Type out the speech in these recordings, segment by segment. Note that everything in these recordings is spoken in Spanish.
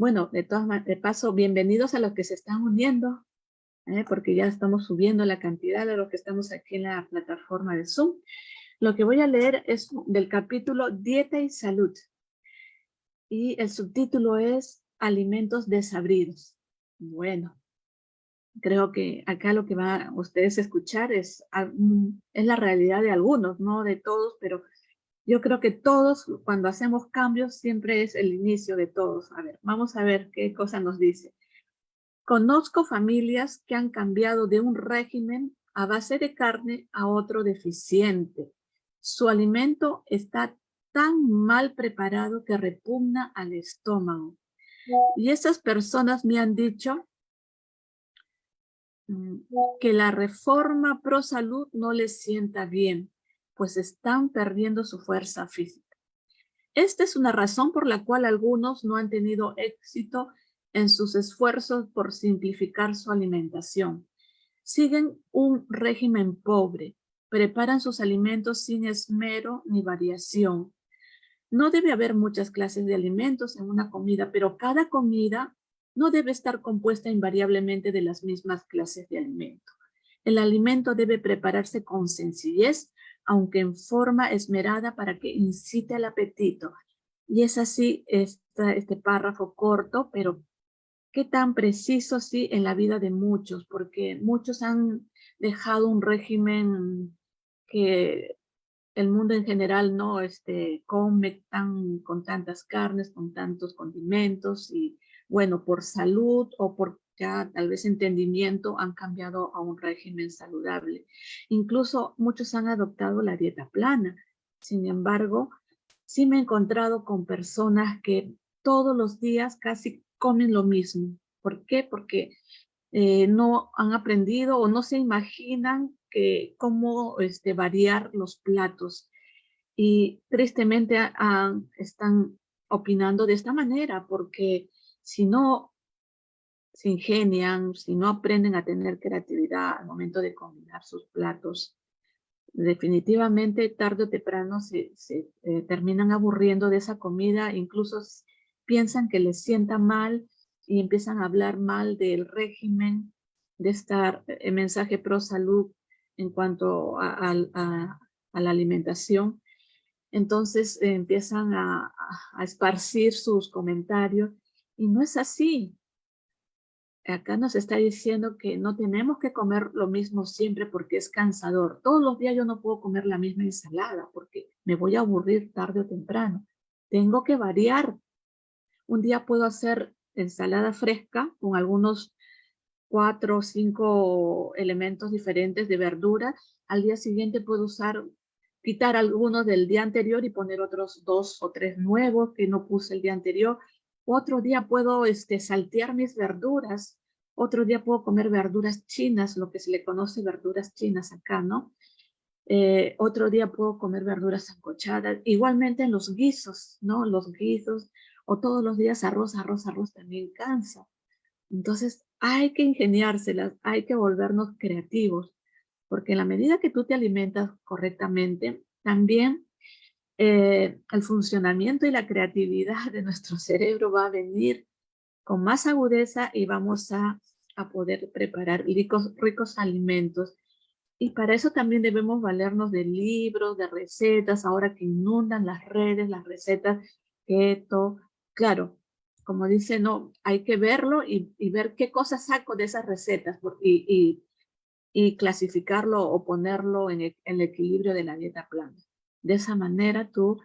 Bueno, de paso, bienvenidos a los que se están uniendo, porque ya estamos subiendo la cantidad de los que estamos aquí en la plataforma de Zoom. Lo que voy a leer es del capítulo Dieta y Salud. Y el subtítulo es Alimentos desabridos. Bueno, creo que acá lo que van a ustedes a escuchar es la realidad de algunos, no de todos, pero yo creo que todos, cuando hacemos cambios, siempre es el inicio de todos. A ver, vamos a ver qué cosa nos dice. Conozco familias que han cambiado de un régimen a base de carne a otro deficiente. Su alimento está tan mal preparado que repugna al estómago. Y esas personas me han dicho que la reforma pro salud no les sienta bien, pues están perdiendo su fuerza física. Esta es una razón por la cual algunos no han tenido éxito en sus esfuerzos por simplificar su alimentación. Siguen un régimen pobre, preparan sus alimentos sin esmero ni variación. No debe haber muchas clases de alimentos en una comida, pero cada comida no debe estar compuesta invariablemente de las mismas clases de alimento. El alimento debe prepararse con sencillez, aunque en forma esmerada para que incite al apetito. Y es así este párrafo corto, pero qué tan preciso sí en la vida de muchos, porque muchos han dejado un régimen que el mundo en general no come con tantas carnes, con tantos condimentos y bueno, por salud o por ya tal vez entendimiento han cambiado a un régimen saludable. Incluso muchos han adoptado la dieta plana. Sin embargo, sí me he encontrado con personas que todos los días casi comen lo mismo. ¿Por qué? Porque no han aprendido o no se imaginan cómo variar los platos. Y tristemente están opinando de esta manera, porque si no se ingenian, si no aprenden a tener creatividad al momento de combinar sus platos, definitivamente tarde o temprano se terminan aburriendo de esa comida, incluso piensan que les sienta mal y empiezan a hablar mal del régimen, de este mensaje pro salud en cuanto a la alimentación. Entonces empiezan a esparcir sus comentarios y no es así. Acá nos está diciendo que no tenemos que comer lo mismo siempre porque es cansador. Todos los días yo no puedo comer la misma ensalada porque me voy a aburrir tarde o temprano. Tengo que variar. Un día puedo hacer ensalada fresca con algunos 4 o 5 elementos diferentes de verdura. Al día siguiente puedo quitar algunos del día anterior y poner otros 2 o 3 nuevos que no puse el día anterior. Otro día puedo saltear mis verduras. Otro día puedo comer verduras chinas, lo que se le conoce verduras chinas acá, ¿no? Otro día puedo comer verduras sancochadas. Igualmente en los guisos, ¿no? Los guisos o todos los días arroz, arroz, arroz también cansa. Entonces hay que ingeniárselas, hay que volvernos creativos, porque en la medida que tú te alimentas correctamente, también el funcionamiento y la creatividad de nuestro cerebro va a venir con más agudeza y vamos a poder preparar ricos alimentos. Y para eso también debemos valernos de libros, de recetas, ahora que inundan las redes, las recetas keto. Claro, como dice, no, hay que verlo y ver qué cosas saco de esas recetas y clasificarlo o ponerlo en el equilibrio de la dieta plana. De esa manera tú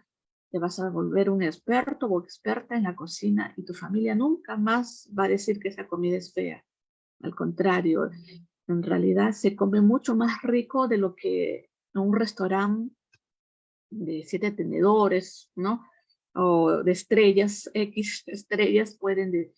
te vas a volver un experto o experta en la cocina y tu familia nunca más va a decir que esa comida es fea. Al contrario, en realidad se come mucho más rico de lo que en un restaurante de 7 tenedores, ¿no? O de estrellas, X estrellas puede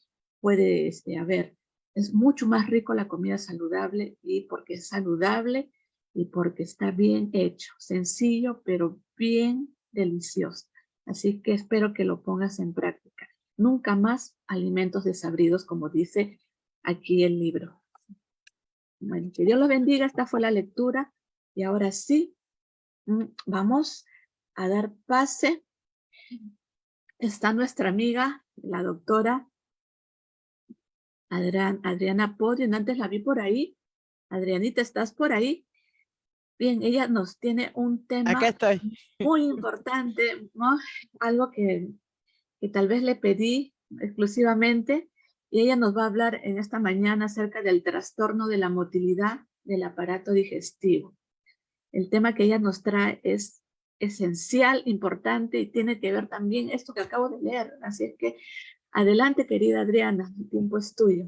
haber. Es mucho más rico la comida saludable y porque es saludable y porque está bien hecho, sencillo, pero bien delicioso. Así que espero que lo pongas en práctica. Nunca más alimentos desabridos, como dice aquí el libro. Bueno, que Dios los bendiga. Esta fue la lectura. Y ahora sí, vamos a dar pase. Está nuestra amiga, la doctora Adriana Podium, antes la vi por ahí. Adrianita, ¿estás por ahí? Bien, ella nos tiene un Acá tema estoy. muy importante, ¿no? Algo que tal vez le pedí exclusivamente, y ella nos va a hablar en esta mañana acerca del trastorno de la motilidad del aparato digestivo. El tema que ella nos trae es esencial, importante y tiene que ver también esto que acabo de leer. Así es que adelante, querida Adriana, el tiempo es tuyo.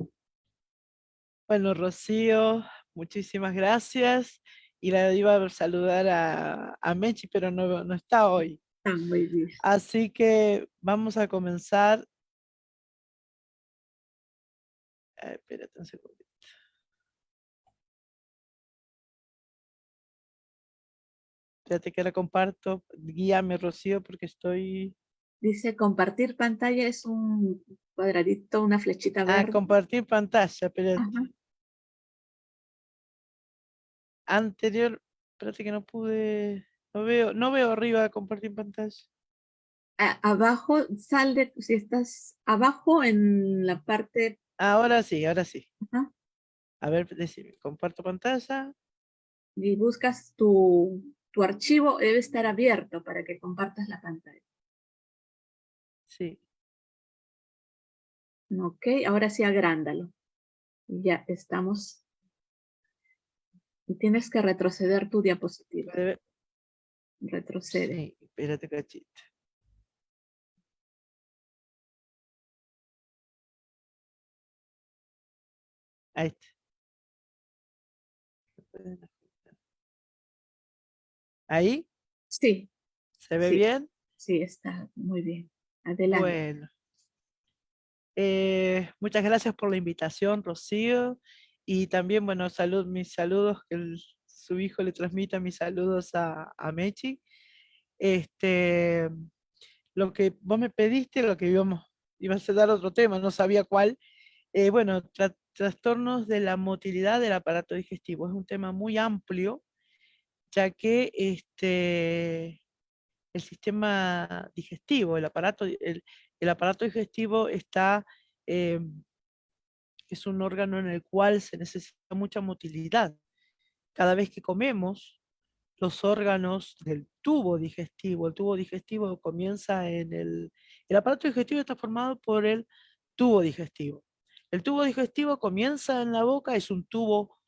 Bueno, Rocío, muchísimas gracias. Y la iba a saludar a Mechi, pero no está hoy. Ah, muy bien. Así que vamos a comenzar. Espérate un segundo. Espérate que la comparto. Guíame, Rocío, porque estoy... Dice compartir pantalla es un cuadradito, una flechita Ah, verde. compartir pantalla, espérate. Ajá. Anterior, espérate que no pude... No veo arriba compartir pantalla. Abajo, si estás abajo en la parte, Ahora sí, ahora sí. ajá, A ver, decime, comparto pantalla. y buscas tu archivo, debe estar abierto para que compartas la pantalla. Sí. Ok, ahora sí agrándalo. Ya estamos. Y tienes que retroceder tu diapositiva. Puede ver. Retrocede. Sí, espérate cachito. Ahí está. Ahí, Sí, ¿se ve sí, bien? sí, está muy bien. Adelante. Bueno, muchas gracias por la invitación, Rocío. Y también, bueno, mis saludos, que su hijo le transmita mis saludos a Mechi. Este, lo que vos me pediste, lo que ibas a dar otro tema, no sabía cuál. Bueno, trastornos de la motilidad del aparato digestivo. Es un tema muy amplio, ya que el sistema digestivo, el aparato digestivo eh, es un órgano en el cual se necesita mucha motilidad. Cada vez que comemos, los órganos del tubo digestivo, el tubo digestivo comienza el aparato digestivo está formado por el tubo digestivo. El tubo digestivo comienza en la boca, es un tubo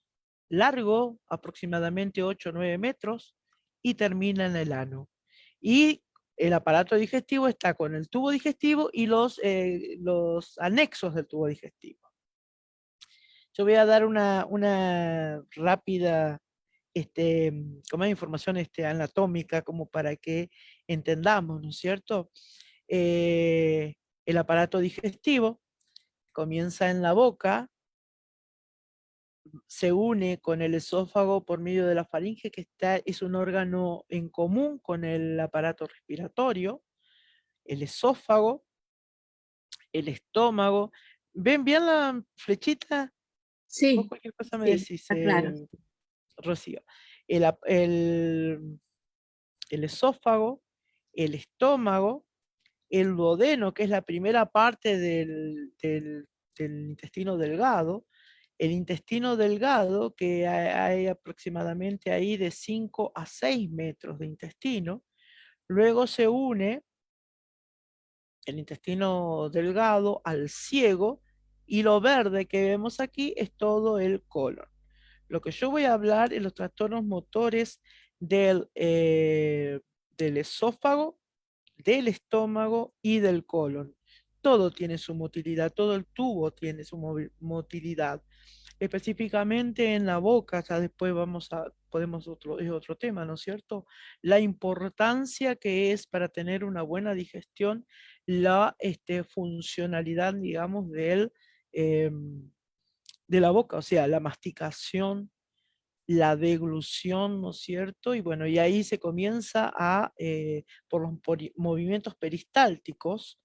largo, aproximadamente 8 o 9 metros, y termina en el ano. Y el aparato digestivo está con el tubo digestivo y los anexos del tubo digestivo. Yo voy a dar una rápida como información anatómica, como para que entendamos, ¿no es cierto? Eh, el aparato digestivo comienza en la boca, se une con el esófago por medio de la faringe, es un órgano en común con el aparato respiratorio, el esófago, el estómago. ¿Ven bien la flechita? Vos Sí, cualquier cosa me sí, decís, está claro. Rocío. El, ap- el, el esófago, el estómago, el duodeno, que es la primera parte del intestino delgado, el intestino delgado, que hay aproximadamente ahí de 5 a 6 metros de intestino, luego se une el intestino delgado al ciego, y lo verde que vemos aquí es todo el colon. Lo que yo voy a hablar es los trastornos motores del esófago, del estómago y del colon. Todo tiene su motilidad, todo el tubo tiene su motilidad. Específicamente en la boca, ya después es otro tema, ¿no es cierto? La importancia que es para tener una buena digestión, la funcionalidad, digamos, de la boca, o sea, la masticación, la deglución, ¿no es cierto? Y bueno, y ahí se comienza por los movimientos peristálticos,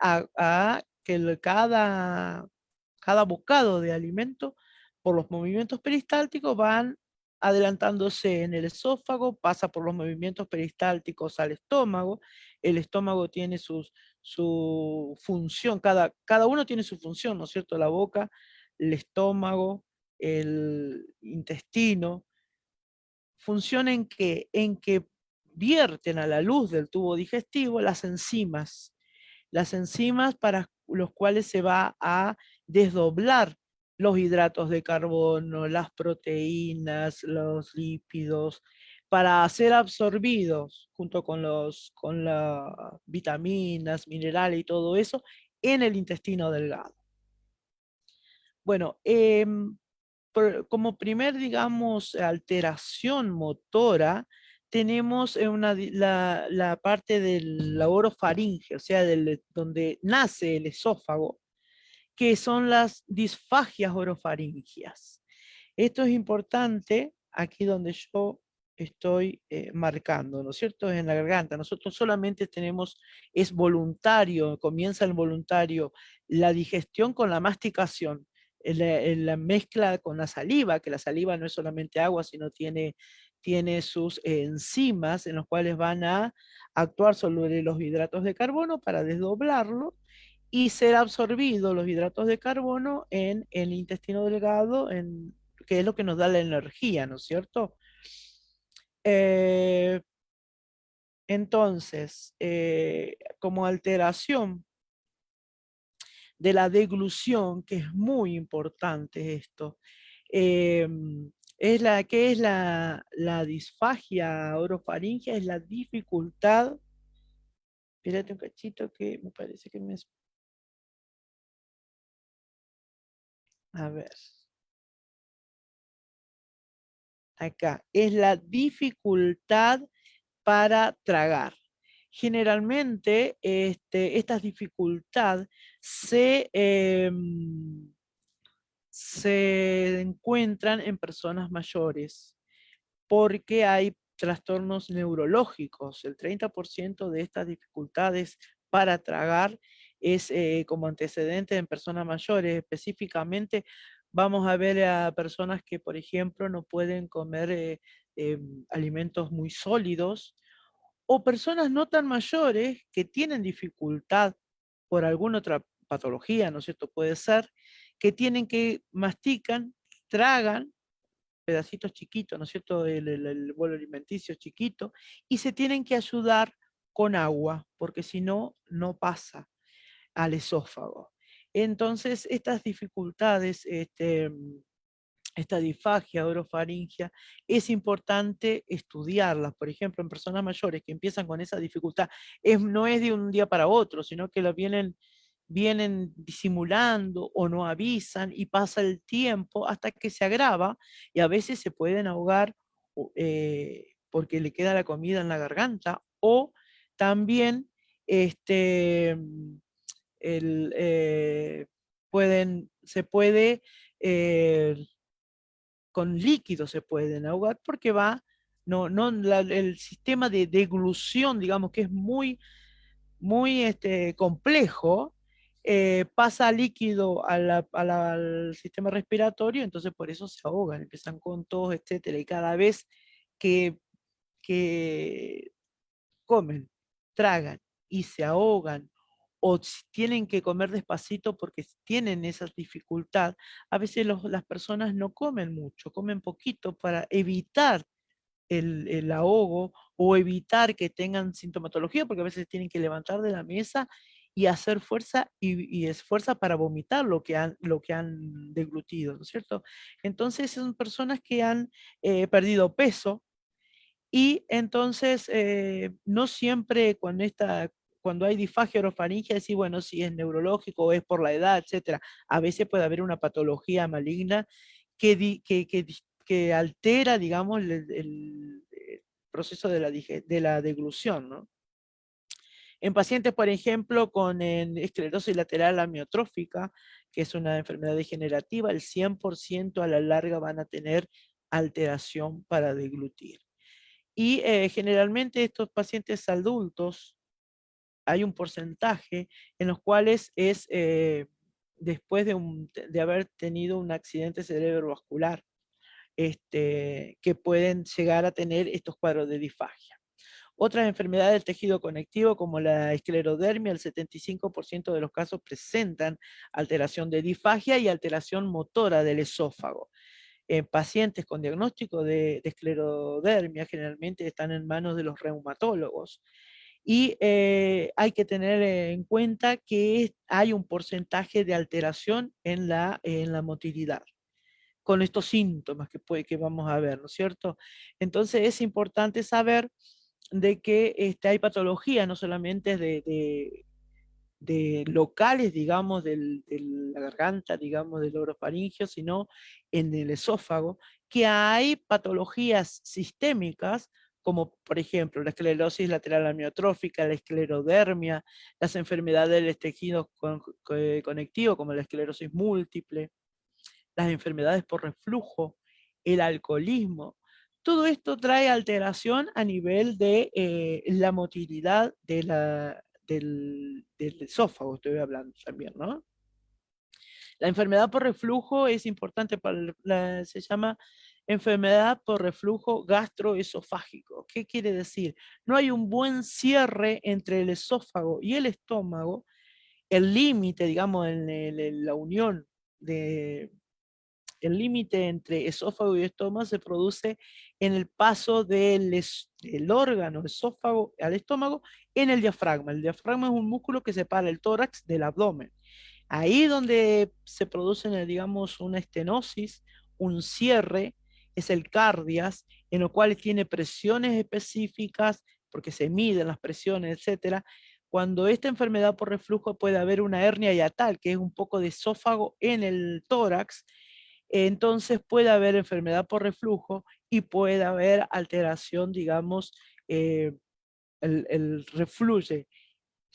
a que cada bocado de alimento, por los movimientos peristálticos, van adelantándose en el esófago, pasa por los movimientos peristálticos al estómago, el estómago tiene su función, cada uno tiene su función, ¿no es cierto? La boca, el estómago, el intestino, función en que vierten a la luz del tubo digestivo las enzimas para los cuales se va a desdoblar los hidratos de carbono, las proteínas, los lípidos, para ser absorbidos junto con las vitaminas, minerales y todo eso en el intestino delgado. Bueno, como primer, digamos, alteración motora, tenemos la parte de la orofaringe, o sea, donde nace el esófago, que son las disfagias orofaringias. Esto es importante aquí donde yo estoy marcando, ¿no es cierto? En la garganta. Nosotros solamente tenemos, es voluntario, comienza el voluntario, la digestión con la masticación, la mezcla con la saliva, que la saliva no es solamente agua, sino tiene sus enzimas en los cuales van a actuar sobre los hidratos de carbono para desdoblarlo y ser absorbidos los hidratos de carbono en el intestino delgado, que es lo que nos da la energía, ¿no es cierto? Eh, entonces, como alteración de la deglución, que es muy importante esto, eh, ¿qué es la disfagia orofaringea? Es la dificultad, espérate un cachito que me parece que me... A ver, acá, es la dificultad para tragar. Generalmente, esta dificultad se encuentran en personas mayores porque hay trastornos neurológicos. El 30% de estas dificultades para tragar es como antecedente en personas mayores. Específicamente, vamos a ver a personas que, por ejemplo, no pueden comer alimentos muy sólidos, o personas no tan mayores que tienen dificultad por alguna otra patología, ¿no es cierto? Puede ser que tienen que mastican, tragan pedacitos chiquitos, ¿no es cierto? El bolo alimenticio chiquito, y se tienen que ayudar con agua, porque si no, no pasa al esófago. Entonces, estas dificultades, esta disfagia orofaringia, es importante estudiarlas. Por ejemplo, en personas mayores que empiezan con esa dificultad, no es de un día para otro, sino que lo vienen disimulando o no avisan y pasa el tiempo hasta que se agrava y a veces se pueden ahogar porque le queda la comida en la garganta o también este, el, se puede eh, con líquido se pueden ahogar porque el sistema de deglución, digamos que es muy complejo, pasa líquido al sistema respiratorio, entonces por eso se ahogan, empiezan con tos, etcétera, y cada vez que, que comen, tragan y se ahogan o tienen que comer despacito porque tienen esa dificultad, a veces las personas no comen mucho, comen poquito para evitar el ahogo o evitar que tengan sintomatología, porque a veces tienen que levantar de la mesa y hacer fuerza y esfuerza para vomitar lo que han deglutido, ¿no es cierto? Entonces son personas que han perdido peso, y entonces, no siempre cuando hay disfagia orofaringe, decir, bueno, si es neurológico o es por la edad, etcétera. A veces puede haber una patología maligna que altera, digamos, el proceso de la deglución, ¿no? En pacientes, por ejemplo, con esclerosis lateral amiotrófica, que es una enfermedad degenerativa, el 100% a la larga van a tener alteración para deglutir. Y generalmente estos pacientes adultos, hay un porcentaje en los cuales es después de haber tenido un accidente cerebrovascular, que pueden llegar a tener estos cuadros de disfagia. Otras enfermedades del tejido conectivo, como la esclerodermia, el 75% de los casos presentan alteración de disfagia y alteración motora del esófago. En pacientes con diagnóstico de esclerodermia generalmente están en manos de los reumatólogos. Y hay que tener en cuenta que hay un porcentaje de alteración en la motilidad con estos síntomas que vamos a ver, ¿no es cierto? Entonces es importante saber de que hay patologías, no solamente de locales, digamos, de la garganta, digamos, del orofaringio, sino en el esófago, que hay patologías sistémicas, como por ejemplo la esclerosis lateral amiotrófica, la esclerodermia, las enfermedades del tejido conectivo, como la esclerosis múltiple, las enfermedades por reflujo, el alcoholismo. Todo esto trae alteración a nivel de la motilidad del esófago, estoy hablando también, ¿no? La enfermedad por reflujo es importante se llama enfermedad por reflujo gastroesofágico. ¿Qué quiere decir? No hay un buen cierre entre el esófago y el estómago, el límite, digamos, en la unión de, el límite entre esófago y estómago se produce en el paso del órgano esófago al estómago en el diafragma. El diafragma es un músculo que separa el tórax del abdomen. Ahí donde se produce, digamos, una estenosis, un cierre, es el cardias, en lo cual tiene presiones específicas, porque se miden las presiones, etcétera. Cuando esta enfermedad por reflujo puede haber una hernia hiatal, que es un poco de esófago en el tórax, entonces puede haber enfermedad por reflujo y puede haber alteración, digamos, el refluye,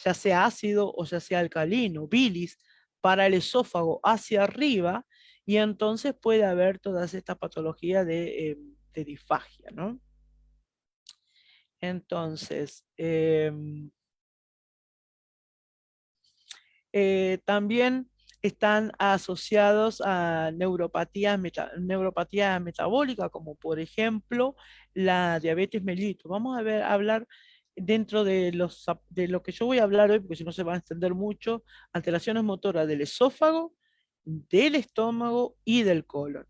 ya sea ácido o ya sea alcalino, bilis, para el esófago hacia arriba, y entonces puede haber todas estas patologías de disfagia, ¿no? Entonces, también están asociados a neuropatía metabólica, como por ejemplo la diabetes mellitus. Vamos a hablar dentro de lo que yo voy a hablar hoy, porque si no se va a extender mucho, alteraciones motoras del esófago, del estómago y del colon.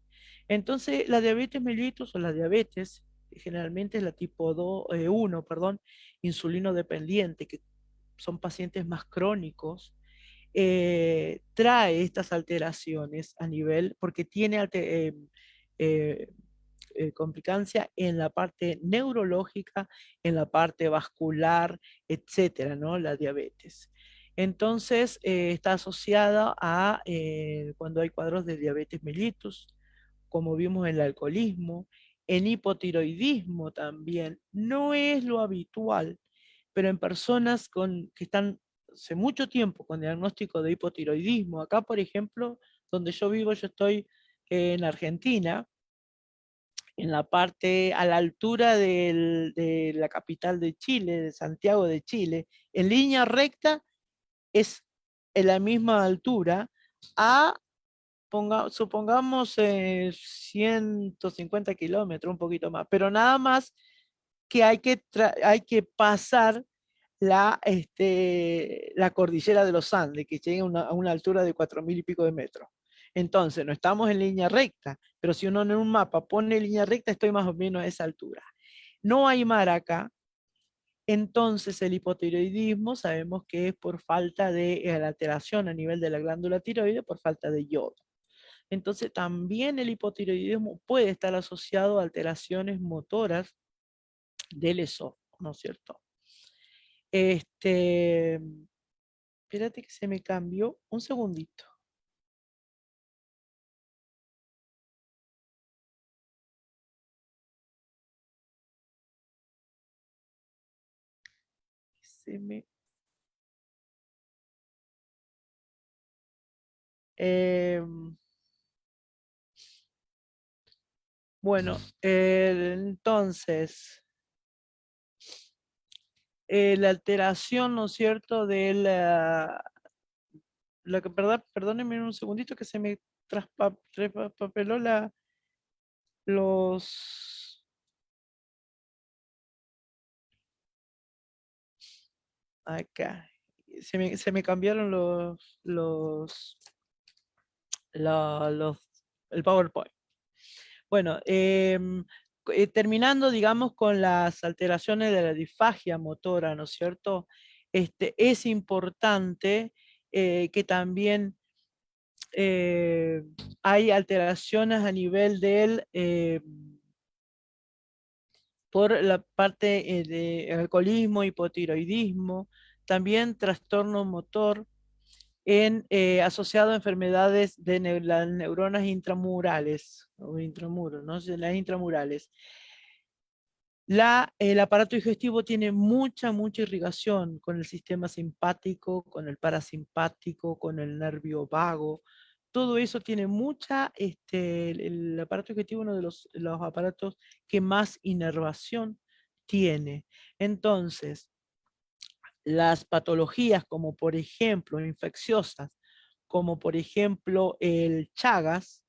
Entonces, la diabetes mellitus o la diabetes, generalmente es la tipo 1, perdón, insulino dependiente, que son pacientes más crónicos, trae estas alteraciones a nivel, porque tiene eh, complicancia en la parte neurológica, en la parte vascular, etcétera, ¿no? La diabetes. Entonces, está asociada a cuando hay cuadros de diabetes mellitus, como vimos en el alcoholismo, en hipotiroidismo también. No es lo habitual, pero en personas que están hace mucho tiempo con diagnóstico de hipotiroidismo, acá por ejemplo, donde yo vivo, yo estoy en Argentina, en la parte a la altura de la capital de Chile, de Santiago de Chile, en línea recta es en la misma altura a, supongamos, 150 kilómetros, un poquito más, pero nada más que hay que pasar la cordillera de los Andes, que llega a una altura de 4.000 y pico de metros. Entonces, no estamos en línea recta, pero si uno en un mapa pone línea recta, estoy más o menos a esa altura. No hay mar acá, entonces el hipotiroidismo sabemos que es por falta de la alteración a nivel de la glándula tiroide, por falta de yodo. Entonces, también el hipotiroidismo puede estar asociado a alteraciones motoras del esófago, ¿no es cierto? Espérate que se me cambió un segundito. Se me, em, bueno, entonces, la alteración, ¿no es cierto?, de perdónenme un segundito que se me traspapeló los, acá. Se me cambiaron el PowerPoint. Bueno, terminando, digamos, con las alteraciones de la disfagia motora, ¿no es cierto? Es importante que también hay alteraciones a nivel del, por la parte de alcoholismo, hipotiroidismo, también trastorno motor asociado a enfermedades de las neuronas intramurales, o intramuros, ¿no? Las intramurales. El aparato digestivo tiene mucha irrigación con el sistema simpático, con el parasimpático, con el nervio vago. Todo eso tiene mucha, el aparato digestivo es uno de los aparatos que más inervación tiene. Entonces, las patologías como por ejemplo infecciosas, como por ejemplo el Chagas,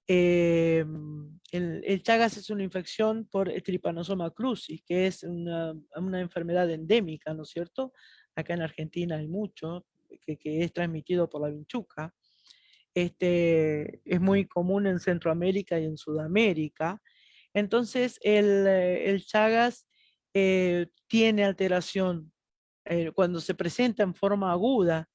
el Chagas es una infección por Trypanosoma cruzi, que es una enfermedad endémica, ¿no es cierto? Acá en Argentina hay mucho, que es transmitido por la vinchuca. Es muy común en Centroamérica y en Sudamérica. Entonces, el Chagas tiene alteración cuando se presenta en forma aguda,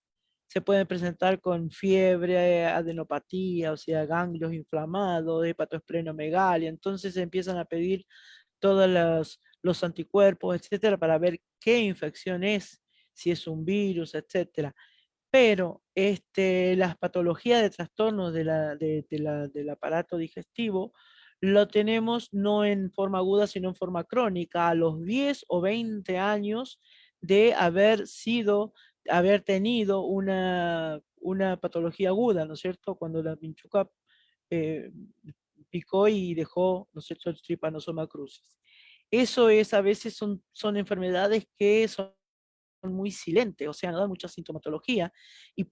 se puede presentar con fiebre, adenopatía, o sea, ganglios inflamados, hepatoesplenomegalia. Entonces se empiezan a pedir todos los anticuerpos, etcétera, para ver qué infección es, si es un virus, etcétera. Pero las patologías de trastornos del aparato digestivo lo tenemos no en forma aguda, sino en forma crónica, a los 10 o 20 años de haber tenido una patología aguda, ¿no es cierto? Cuando la vinchuca eh, picó y dejó, ¿no es cierto?, el Trypanosoma cruzi. Eso es, a veces son enfermedades que son muy silentes, o sea, no dan mucha sintomatología, y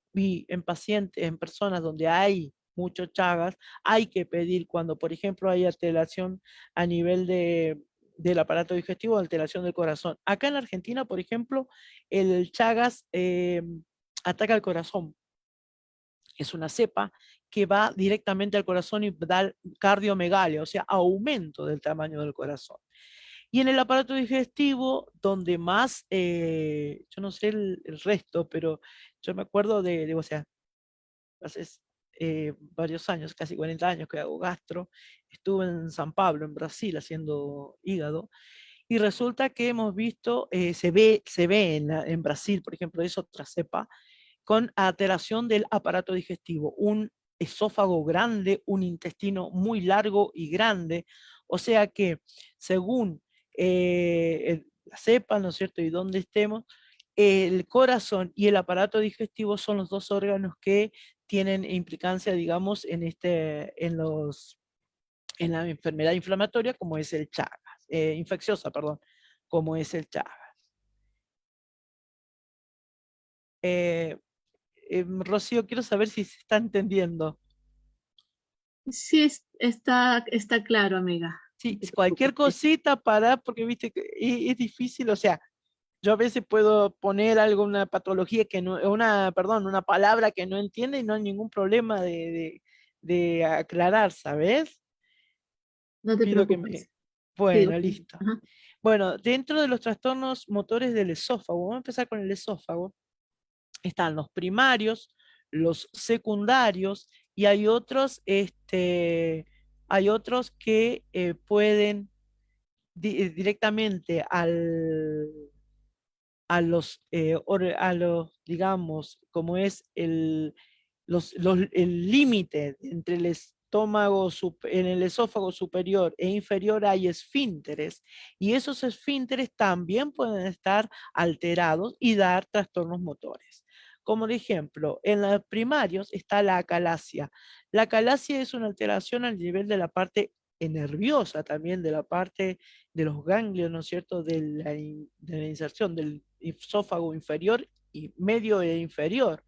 en pacientes, en personas donde hay muchos Chagas, hay que pedir cuando, por ejemplo, hay alteración a nivel del aparato digestivo, alteración del corazón. Acá en Argentina, por ejemplo, el Chagas ataca el corazón. Es una cepa que va directamente al corazón y da cardiomegalia, o sea, aumento del tamaño del corazón. Y en el aparato digestivo, donde más, yo no sé el resto, pero yo me acuerdo o sea, hace varios años, casi 40 años que hago gastro, estuve en San Pablo, en Brasil, haciendo hígado, y resulta que hemos visto, se ve en Brasil, por ejemplo, es otra cepa, con alteración del aparato digestivo, un esófago grande, un intestino muy largo y grande, o sea que según la cepa, ¿no es cierto?, y dónde estemos, el corazón y el aparato digestivo son los dos órganos que tienen implicancia, digamos, en la enfermedad inflamatoria, como es el Chagas, infecciosa, perdón, como es el Chagas. Eh, Rocío, quiero saber si se está entendiendo. Sí, está claro, amiga. No Sí, te cualquier preocupes. cosita para, porque viste que es difícil, o sea, yo a veces puedo poner alguna patología que no, perdón, una palabra que no entiende y no hay ningún problema de aclarar, ¿sabes? No te Pido que me... preocupes. Sigo. Bueno, listo. Ajá. Bueno, dentro de los trastornos motores del esófago, vamos a empezar con el esófago. Están los primarios, los secundarios y hay otros que pueden directamente a los, digamos, como es el límite entre el estómago, en el esófago superior e inferior hay esfínteres, y esos esfínteres también pueden estar alterados y dar trastornos motores. Como de ejemplo, en los primarios está la acalasia. La acalasia es una alteración al nivel de la parte nerviosa, también de la parte de los ganglios, ¿no es cierto?, de la inserción del esófago inferior y medio e inferior.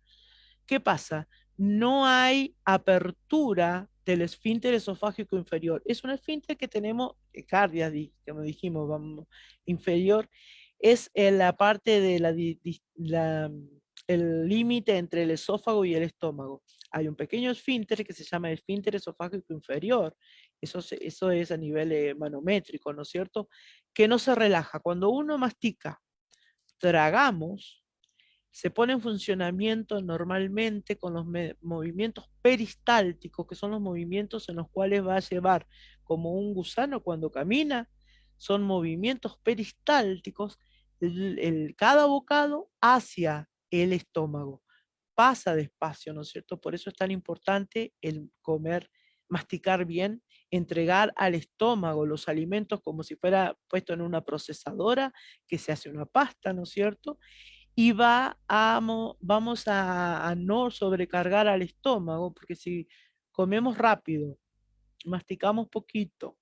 ¿Qué pasa? No hay apertura del esfínter esofágico inferior. Es un esfínter que tenemos, cardia, como dijimos, vamos, inferior, es en la parte de el límite entre el esófago y el estómago. Hay un pequeño esfínter que se llama esfínter esofágico inferior. Eso es a nivel manométrico, ¿no es cierto? Que no se relaja. Cuando uno mastica, tragamos, se pone en funcionamiento normalmente con los movimientos peristálticos, que son los movimientos en los cuales va a llevar como un gusano cuando camina, son movimientos peristálticos, cada bocado hacia el estómago. Pasa despacio, ¿no es cierto? Por eso es tan importante el comer, masticar bien, entregar al estómago los alimentos como si fuera puesto en una procesadora, que se hace una pasta, ¿no es cierto? Y vamos a no sobrecargar al estómago, porque si comemos rápido, masticamos poquito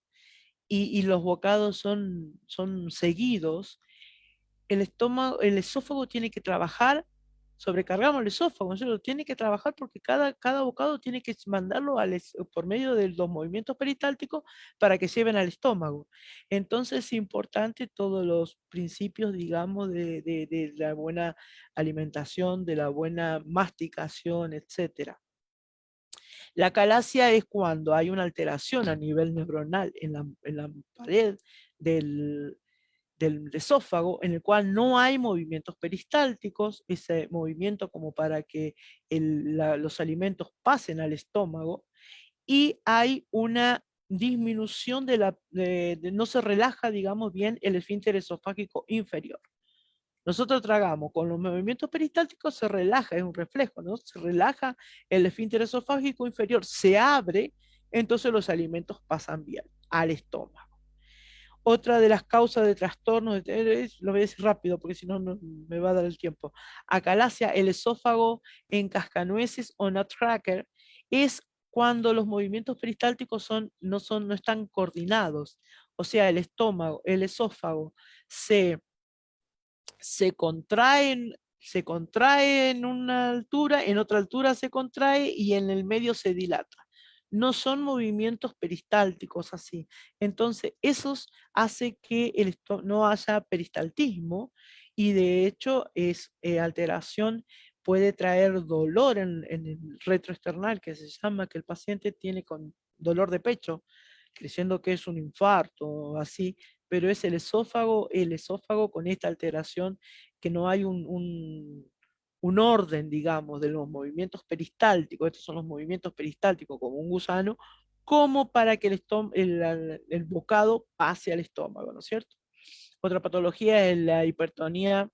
y los bocados son seguidos, el esófago tiene que trabajar, sobrecargamos el esófago, ¿no? Tiene que trabajar porque cada bocado tiene que mandarlo por medio de los movimientos peristálticos para que lleven al estómago. Entonces es importante todos los principios, digamos, de la buena alimentación, de la buena masticación, etcétera. La calasia es cuando hay una alteración a nivel neuronal en la pared del, del esófago, en el cual no hay movimientos peristálticos, ese movimiento como para que los alimentos pasen al estómago, y hay una disminución no se relaja, digamos bien, el esfínter esofágico inferior. Nosotros tragamos, con los movimientos peristálticos se relaja, es un reflejo, ¿no? Se relaja el esfínter esofágico inferior, se abre, entonces los alimentos pasan bien al estómago. Otra de las causas de trastornos, lo voy a decir rápido porque si no me va a dar el tiempo. Acalasia, el esófago en cascanueces o nutcracker, es cuando los movimientos peristálticos no están coordinados. O sea, el estómago, el esófago se contrae en una altura, en otra altura se contrae y en el medio se dilata. No son movimientos peristálticos así. Entonces, esos hace que no haya peristaltismo y de hecho alteración puede traer dolor en el retroesternal, que se llama que el paciente tiene con dolor de pecho, creyendo que es un infarto o así, pero es el esófago con esta alteración, que no hay un orden, digamos, de los movimientos peristálticos. Estos son los movimientos peristálticos como un gusano, como para que el bocado pase al estómago, ¿no es cierto? Otra patología es la hipertonía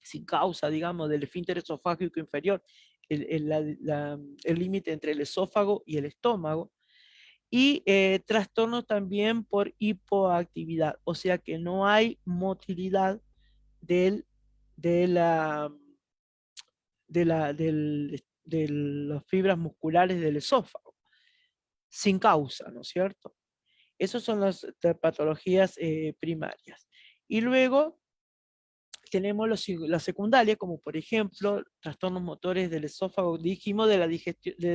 sin causa, digamos, del esfínter esofágico inferior, el límite entre el esófago y el estómago, y trastornos también por hipoactividad, o sea que no hay motilidad del, de, la, de las fibras musculares del esófago, sin causa, ¿no es cierto? Esas son las patologías primarias. Y luego tenemos las secundarias, como por ejemplo, trastornos motores del esófago, dijimos de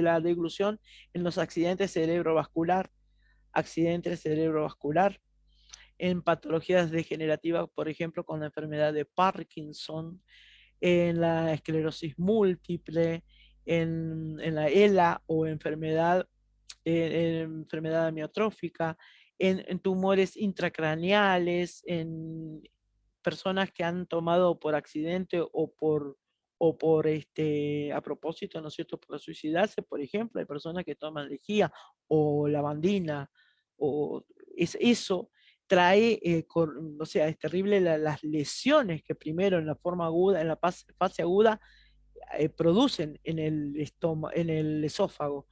la deglución en los accidentes cerebrovascular, en patologías degenerativas, por ejemplo, con la enfermedad de Parkinson, en la esclerosis múltiple, en la ELA o en enfermedad amiotrófica, en tumores intracraneales, en personas que han tomado por accidente o a propósito, ¿no es cierto?, por suicidarse, por ejemplo, hay personas que toman lejía o lavandina, o eso trae, o sea, es terrible las lesiones que primero en la forma aguda, en la fase aguda, producen en el esófago,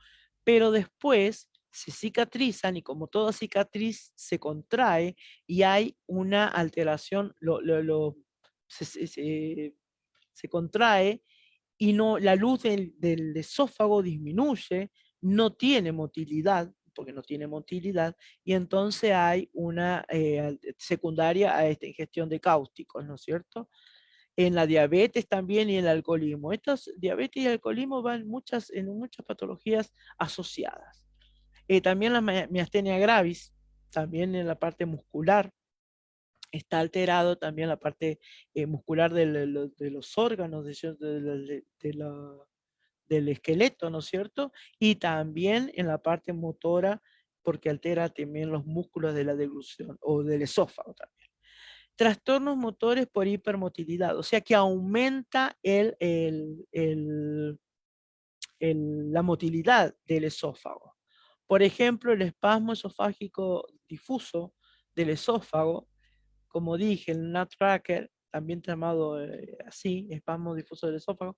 pero después se cicatrizan y como toda cicatriz se contrae y hay una alteración, se contrae y la luz del esófago disminuye, no tiene motilidad, porque no tiene motilidad, y entonces hay una secundaria a esta ingestión de cáusticos, ¿no es cierto? En la diabetes también y el alcoholismo. Estos diabetes y alcoholismo van en muchas patologías asociadas. También la miastenia gravis, también en la parte muscular, está alterado también la parte muscular de los órganos del esqueleto, ¿no es cierto? Y también en la parte motora, porque altera también los músculos de la deglución o del esófago también. Trastornos motores por hipermotilidad, o sea que aumenta la motilidad del esófago. Por ejemplo, el espasmo esofágico difuso del esófago, como dije, el nutcracker, también llamado así, espasmo difuso del esófago,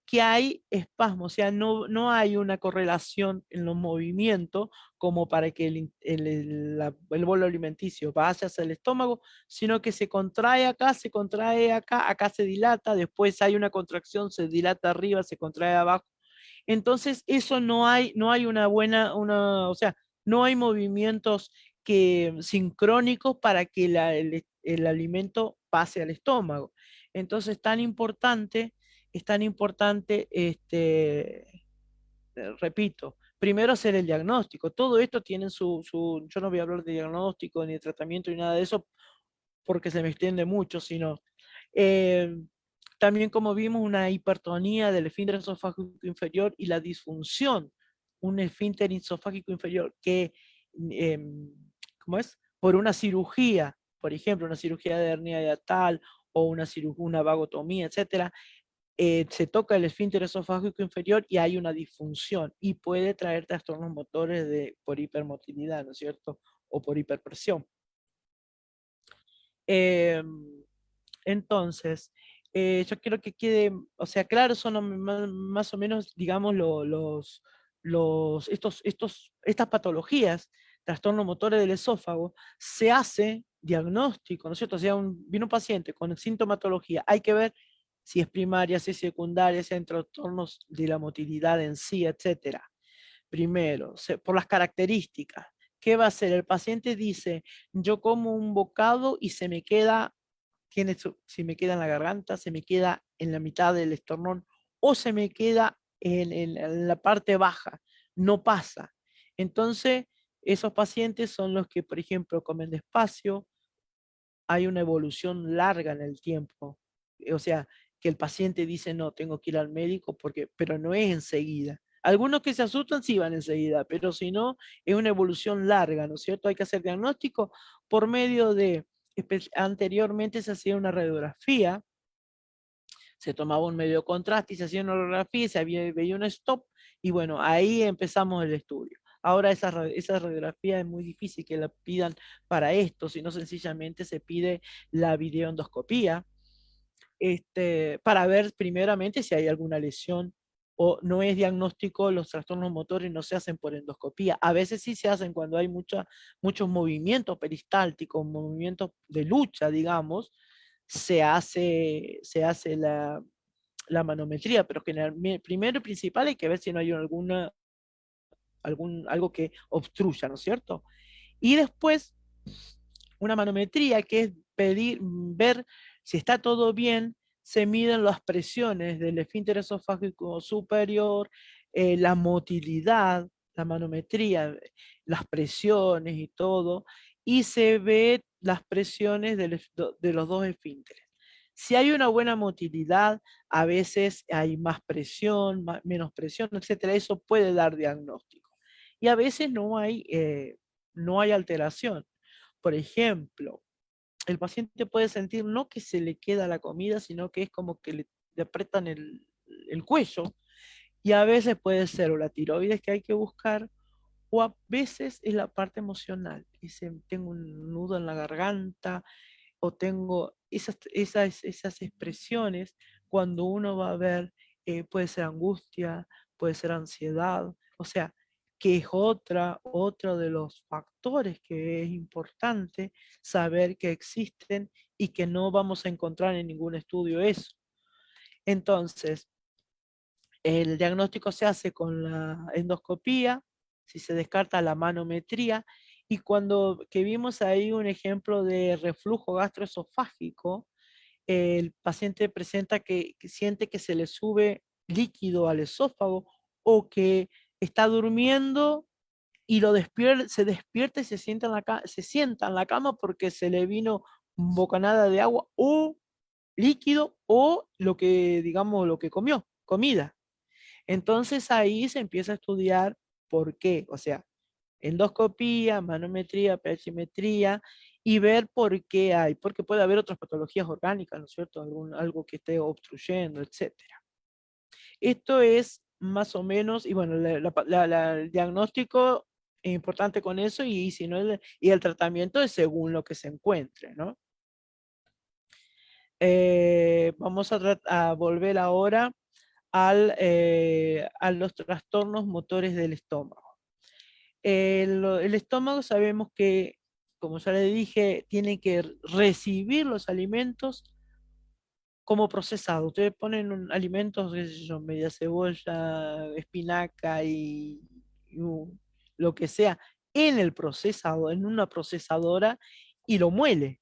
que hay espasmo, o sea, no hay una correlación en los movimientos como para que el bolo alimenticio vaya hacia el estómago, sino que se contrae acá, acá se dilata, después hay una contracción, se dilata arriba, se contrae abajo. Entonces, eso no hay una buena, o sea, no hay movimientos sincrónicos para que el alimento pase al estómago. Entonces, es tan importante, repito, primero hacer el diagnóstico. Todo esto tiene yo no voy a hablar de diagnóstico ni de tratamiento ni nada de eso porque se me extiende mucho, sino eh, también como vimos una hipertonía del esfínter esofágico inferior y la disfunción, un esfínter esofágico inferior que, eh, ¿cómo es? Por una cirugía, por ejemplo, una cirugía de hernia hiatal o una vagotomía, etcétera, se toca el esfínter esofágico inferior y hay una disfunción y puede traer trastornos motores por hipermotilidad, ¿no es cierto? O por hiperpresión. Eh, entonces, yo quiero que quede, o sea, claro, son más o menos, digamos, estas patologías, trastornos motores del esófago, se hace diagnóstico, ¿no es cierto? O sea, viene un paciente con sintomatología, hay que ver si es primaria, si es secundaria, si hay trastornos de la motilidad en sí, etcétera. Primero, por las características. ¿Qué va a hacer? El paciente dice, yo como un bocado y se me queda, si me queda en la garganta, se me queda en la mitad del esternón o se me queda en la parte baja, no pasa. Entonces, esos pacientes son los que, por ejemplo, comen despacio, hay una evolución larga en el tiempo. O sea, que el paciente dice, no, tengo que ir al médico, pero no es enseguida. Algunos que se asustan sí van enseguida, pero si no, es una evolución larga, ¿no es cierto? Hay que hacer diagnóstico por medio anteriormente se hacía una radiografía, se tomaba un medio contraste y se hacía una radiografía y veía un stop, y bueno, ahí empezamos el estudio. Ahora esa radiografía es muy difícil que la pidan para esto, sino sencillamente se pide la videoendoscopía para ver primeramente si hay alguna lesión o no es diagnóstico, los trastornos motores no se hacen por endoscopía. A veces sí se hacen cuando hay muchos movimientos peristálticos, movimientos de lucha, digamos, se hace la manometría, pero primero y principal hay que ver si no hay algo que obstruya, ¿no es cierto? Y después una manometría que es ver si está todo bien, se miden las presiones del esfínter esofágico superior, la motilidad, la manometría, las presiones y todo, y se ve las presiones de los dos esfínteres. Si hay una buena motilidad, a veces hay más presión, menos presión, etcétera. Eso puede dar diagnóstico. Y a veces no hay alteración. Por ejemplo, el paciente puede sentir no que se le queda la comida, sino que es como que le apretan el cuello. Y a veces puede ser o la tiroides que hay que buscar, o a veces es la parte emocional. Tengo un nudo en la garganta, o tengo esas expresiones cuando uno va a ver, puede ser angustia, puede ser ansiedad, o sea, que es otro de los factores que es importante saber que existen y que no vamos a encontrar en ningún estudio eso. Entonces, el diagnóstico se hace con la endoscopía, si se descarta la manometría, y que vimos ahí un ejemplo de reflujo gastroesofágico, el paciente presenta que siente que se le sube líquido al esófago o que está durmiendo y se despierta y se sienta en la cama porque se le vino bocanada de agua o líquido o lo que, digamos, lo que comió, comida. Entonces ahí se empieza a estudiar por qué, o sea, endoscopía, manometría, pH-metría y ver por qué hay, porque puede haber otras patologías orgánicas, ¿no es cierto? Algo que esté obstruyendo, etcétera. Esto es más o menos, y bueno, el diagnóstico es importante con eso y si no, y el tratamiento es según lo que se encuentre, ¿no? Vamos a volver ahora a los trastornos motores del estómago. El estómago sabemos que, como ya le dije, tiene que recibir los alimentos como procesado. Ustedes ponen alimentos, qué sé yo, media cebolla, espinaca y lo que sea, en el procesado, en una procesadora y lo muele.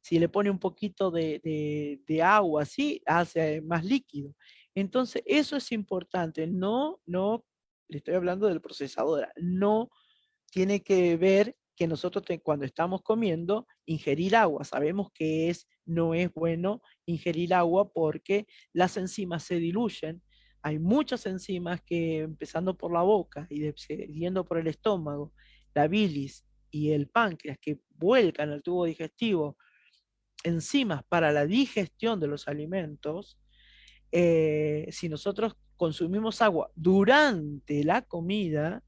Si le pone un poquito de agua, así, hace más líquido. Entonces, eso es importante. No, le estoy hablando del procesadora. No tiene que ver que nosotros cuando estamos comiendo, ingerir agua. Sabemos que no es bueno ingerir agua porque las enzimas se diluyen. Hay muchas enzimas que, empezando por la boca y yendo por el estómago, la bilis y el páncreas, que vuelcan al tubo digestivo enzimas para la digestión de los alimentos. Si nosotros consumimos agua durante la comida,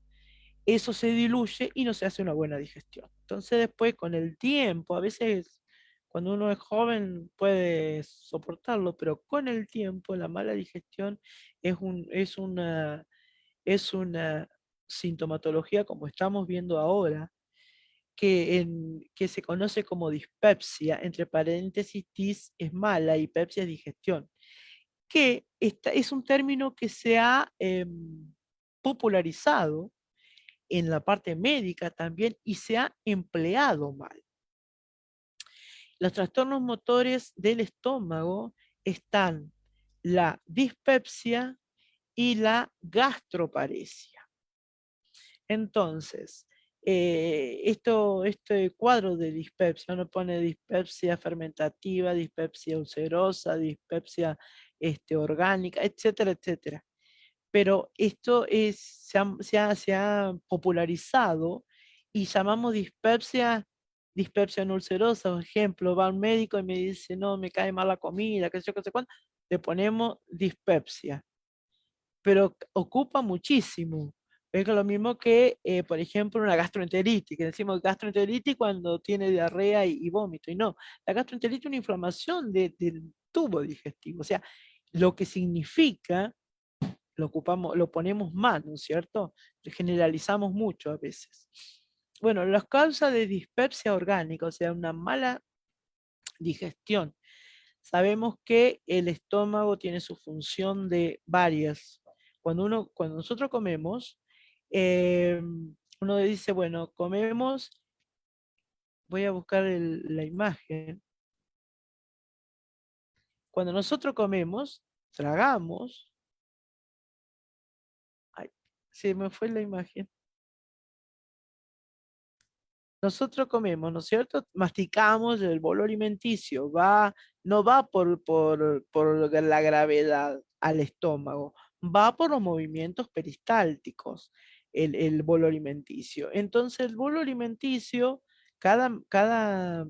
eso se diluye y no se hace una buena digestión. Entonces después con el tiempo, a veces cuando uno es joven puede soportarlo, pero con el tiempo la mala digestión es, es una sintomatología como estamos viendo ahora, que se conoce como dispepsia, entre paréntesis, dis es mala y pepsia es digestión, que es un término que se ha popularizado en la parte médica también y se ha empleado mal. Los trastornos motores del estómago están la dispepsia y la gastroparesia. Entonces, este cuadro de dispepsia, uno pone dispepsia fermentativa, dispepsia ulcerosa, dispepsia orgánica, etcétera, etcétera. Pero esto se ha popularizado y llamamos dispepsia no ulcerosa. Por ejemplo, va un médico y me dice, no, me cae mal la comida, qué sé yo, qué sé cuánto, le ponemos dispepsia, pero ocupa muchísimo. Es lo mismo que, por ejemplo, una gastroenteritis, que decimos gastroenteritis cuando tiene diarrea y vómito, y no, la gastroenteritis es una inflamación del tubo digestivo, o sea, lo que significa lo ponemos mal, ¿no es cierto? Generalizamos mucho a veces. Bueno, las causas de dispepsia orgánica, o sea, una mala digestión. Sabemos que el estómago tiene su función de varias. Cuando nosotros comemos, eh, uno dice, bueno, comemos, voy a buscar la imagen. Cuando nosotros comemos, tragamos, ay, se me fue la imagen. Nosotros comemos, ¿no es cierto? Masticamos, el bolo alimenticio no va por la gravedad al estómago, va por los movimientos peristálticos, el bolo alimenticio. Entonces, el bolo alimenticio, cada, cada,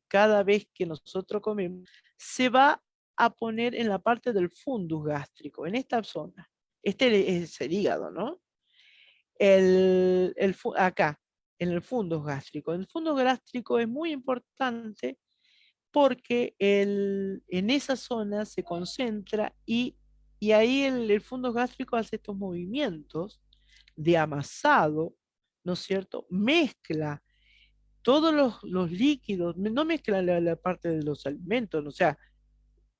cada vez que nosotros comemos, se va a poner en la parte del fundus gástrico, en esta zona. Este es el hígado, ¿no? Acá, en el fundus gástrico. El fundus gástrico es muy importante porque en esa zona se concentra y ahí el fundus gástrico hace estos movimientos de amasado, ¿no es cierto? Mezcla todos los líquidos, no mezcla la parte de los alimentos, o sea,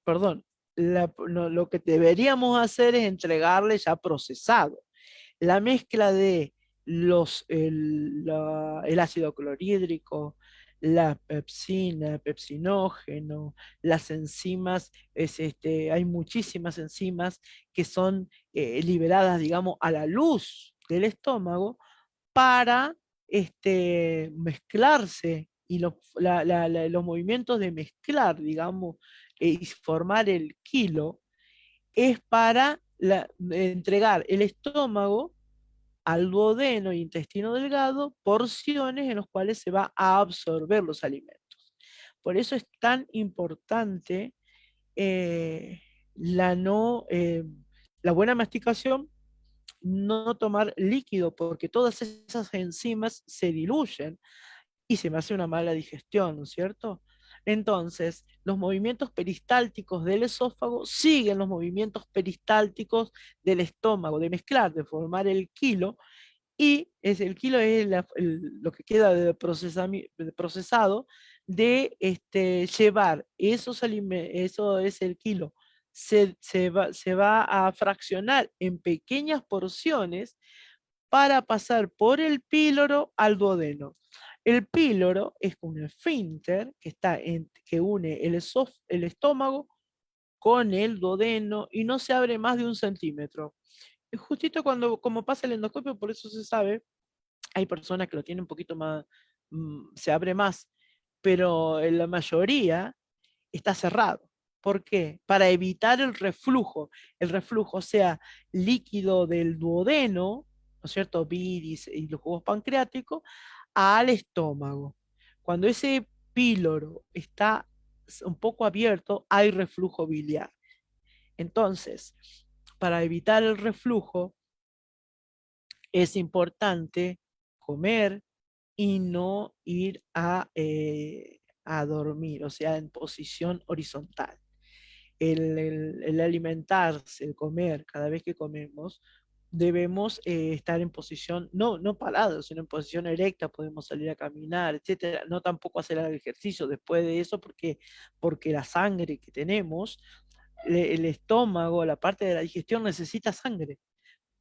perdón, lo que deberíamos hacer es entregarle ya procesado la mezcla de el ácido clorhídrico, la pepsina, pepsinógeno, las enzimas, hay muchísimas enzimas que son liberadas, digamos, a la luz del estómago para mezclarse y los movimientos de mezclar, digamos, y formar el kilo, es para entregar el estómago al duodeno y intestino delgado porciones en las cuales se va a absorber los alimentos. Por eso es tan importante eh, la, no, la buena masticación, no tomar líquido, porque todas esas enzimas se diluyen y se me hace una mala digestión, ¿no es cierto? Entonces, los movimientos peristálticos del esófago siguen los movimientos peristálticos del estómago, de mezclar, de formar el kilo, y el kilo es lo que queda de procesado de llevar esos alimentos, eso es el kilo, se va a fraccionar en pequeñas porciones para pasar por el píloro al duodeno. El píloro es un esfínter que une el estómago con el duodeno y no se abre más de 1 centímetro. Justito como pasa el endoscopio, por eso se sabe, hay personas que lo tienen un poquito más, se abre más, pero en la mayoría está cerrado. ¿Por qué? Para evitar el reflujo sea líquido del duodeno, ¿no es cierto? Bilis y los jugos pancreáticos, al estómago. Cuando ese píloro está un poco abierto, hay reflujo biliar. Entonces, para evitar el reflujo, es importante comer y no ir a dormir, o sea, en posición horizontal. El alimentarse, el comer, cada vez que comemos, debemos estar en posición, no parados, sino en posición erecta, podemos salir a caminar, etcétera. No tampoco hacer el ejercicio después de eso, porque la sangre que tenemos, el estómago, la parte de la digestión necesita sangre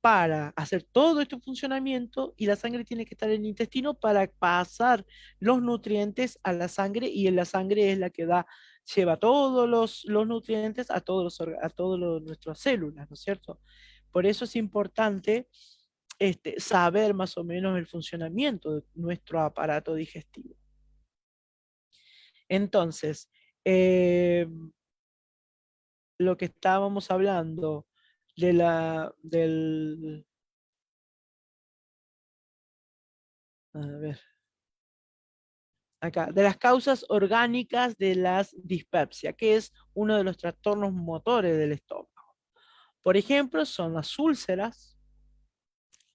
para hacer todo este funcionamiento, y la sangre tiene que estar en el intestino para pasar los nutrientes a la sangre, y en la sangre es la que lleva todos los nutrientes a todas nuestras células, ¿no es cierto? Por eso es importante saber más o menos el funcionamiento de nuestro aparato digestivo. Entonces, eh, lo que estábamos hablando del, a ver, acá, de las causas orgánicas de las dispepsia, que es uno de los trastornos motores del estómago. Por ejemplo, son las úlceras,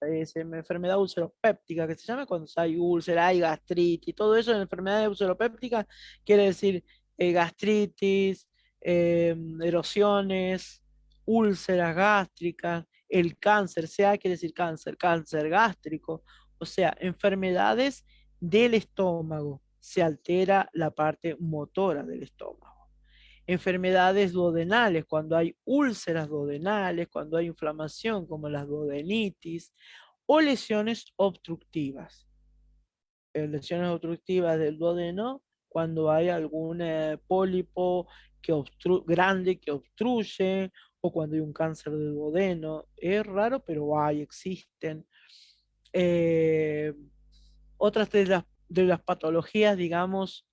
es una enfermedad ulceropéptica que se llama cuando hay úlcera, hay gastritis, todo eso en enfermedades ulceropépticas quiere decir gastritis, erosiones, úlceras gástricas, el cáncer, CA quiere decir cáncer, cáncer gástrico, o sea, enfermedades del estómago, se altera la parte motora del estómago. Enfermedades duodenales, cuando hay úlceras duodenales, cuando hay inflamación como las duodenitis, o lesiones obstructivas. Lesiones obstructivas del duodeno, cuando hay algún pólipo grande que obstruye, o cuando hay un cáncer de duodeno. Es raro, pero existen. Eh, Otras de las patologías, digamos,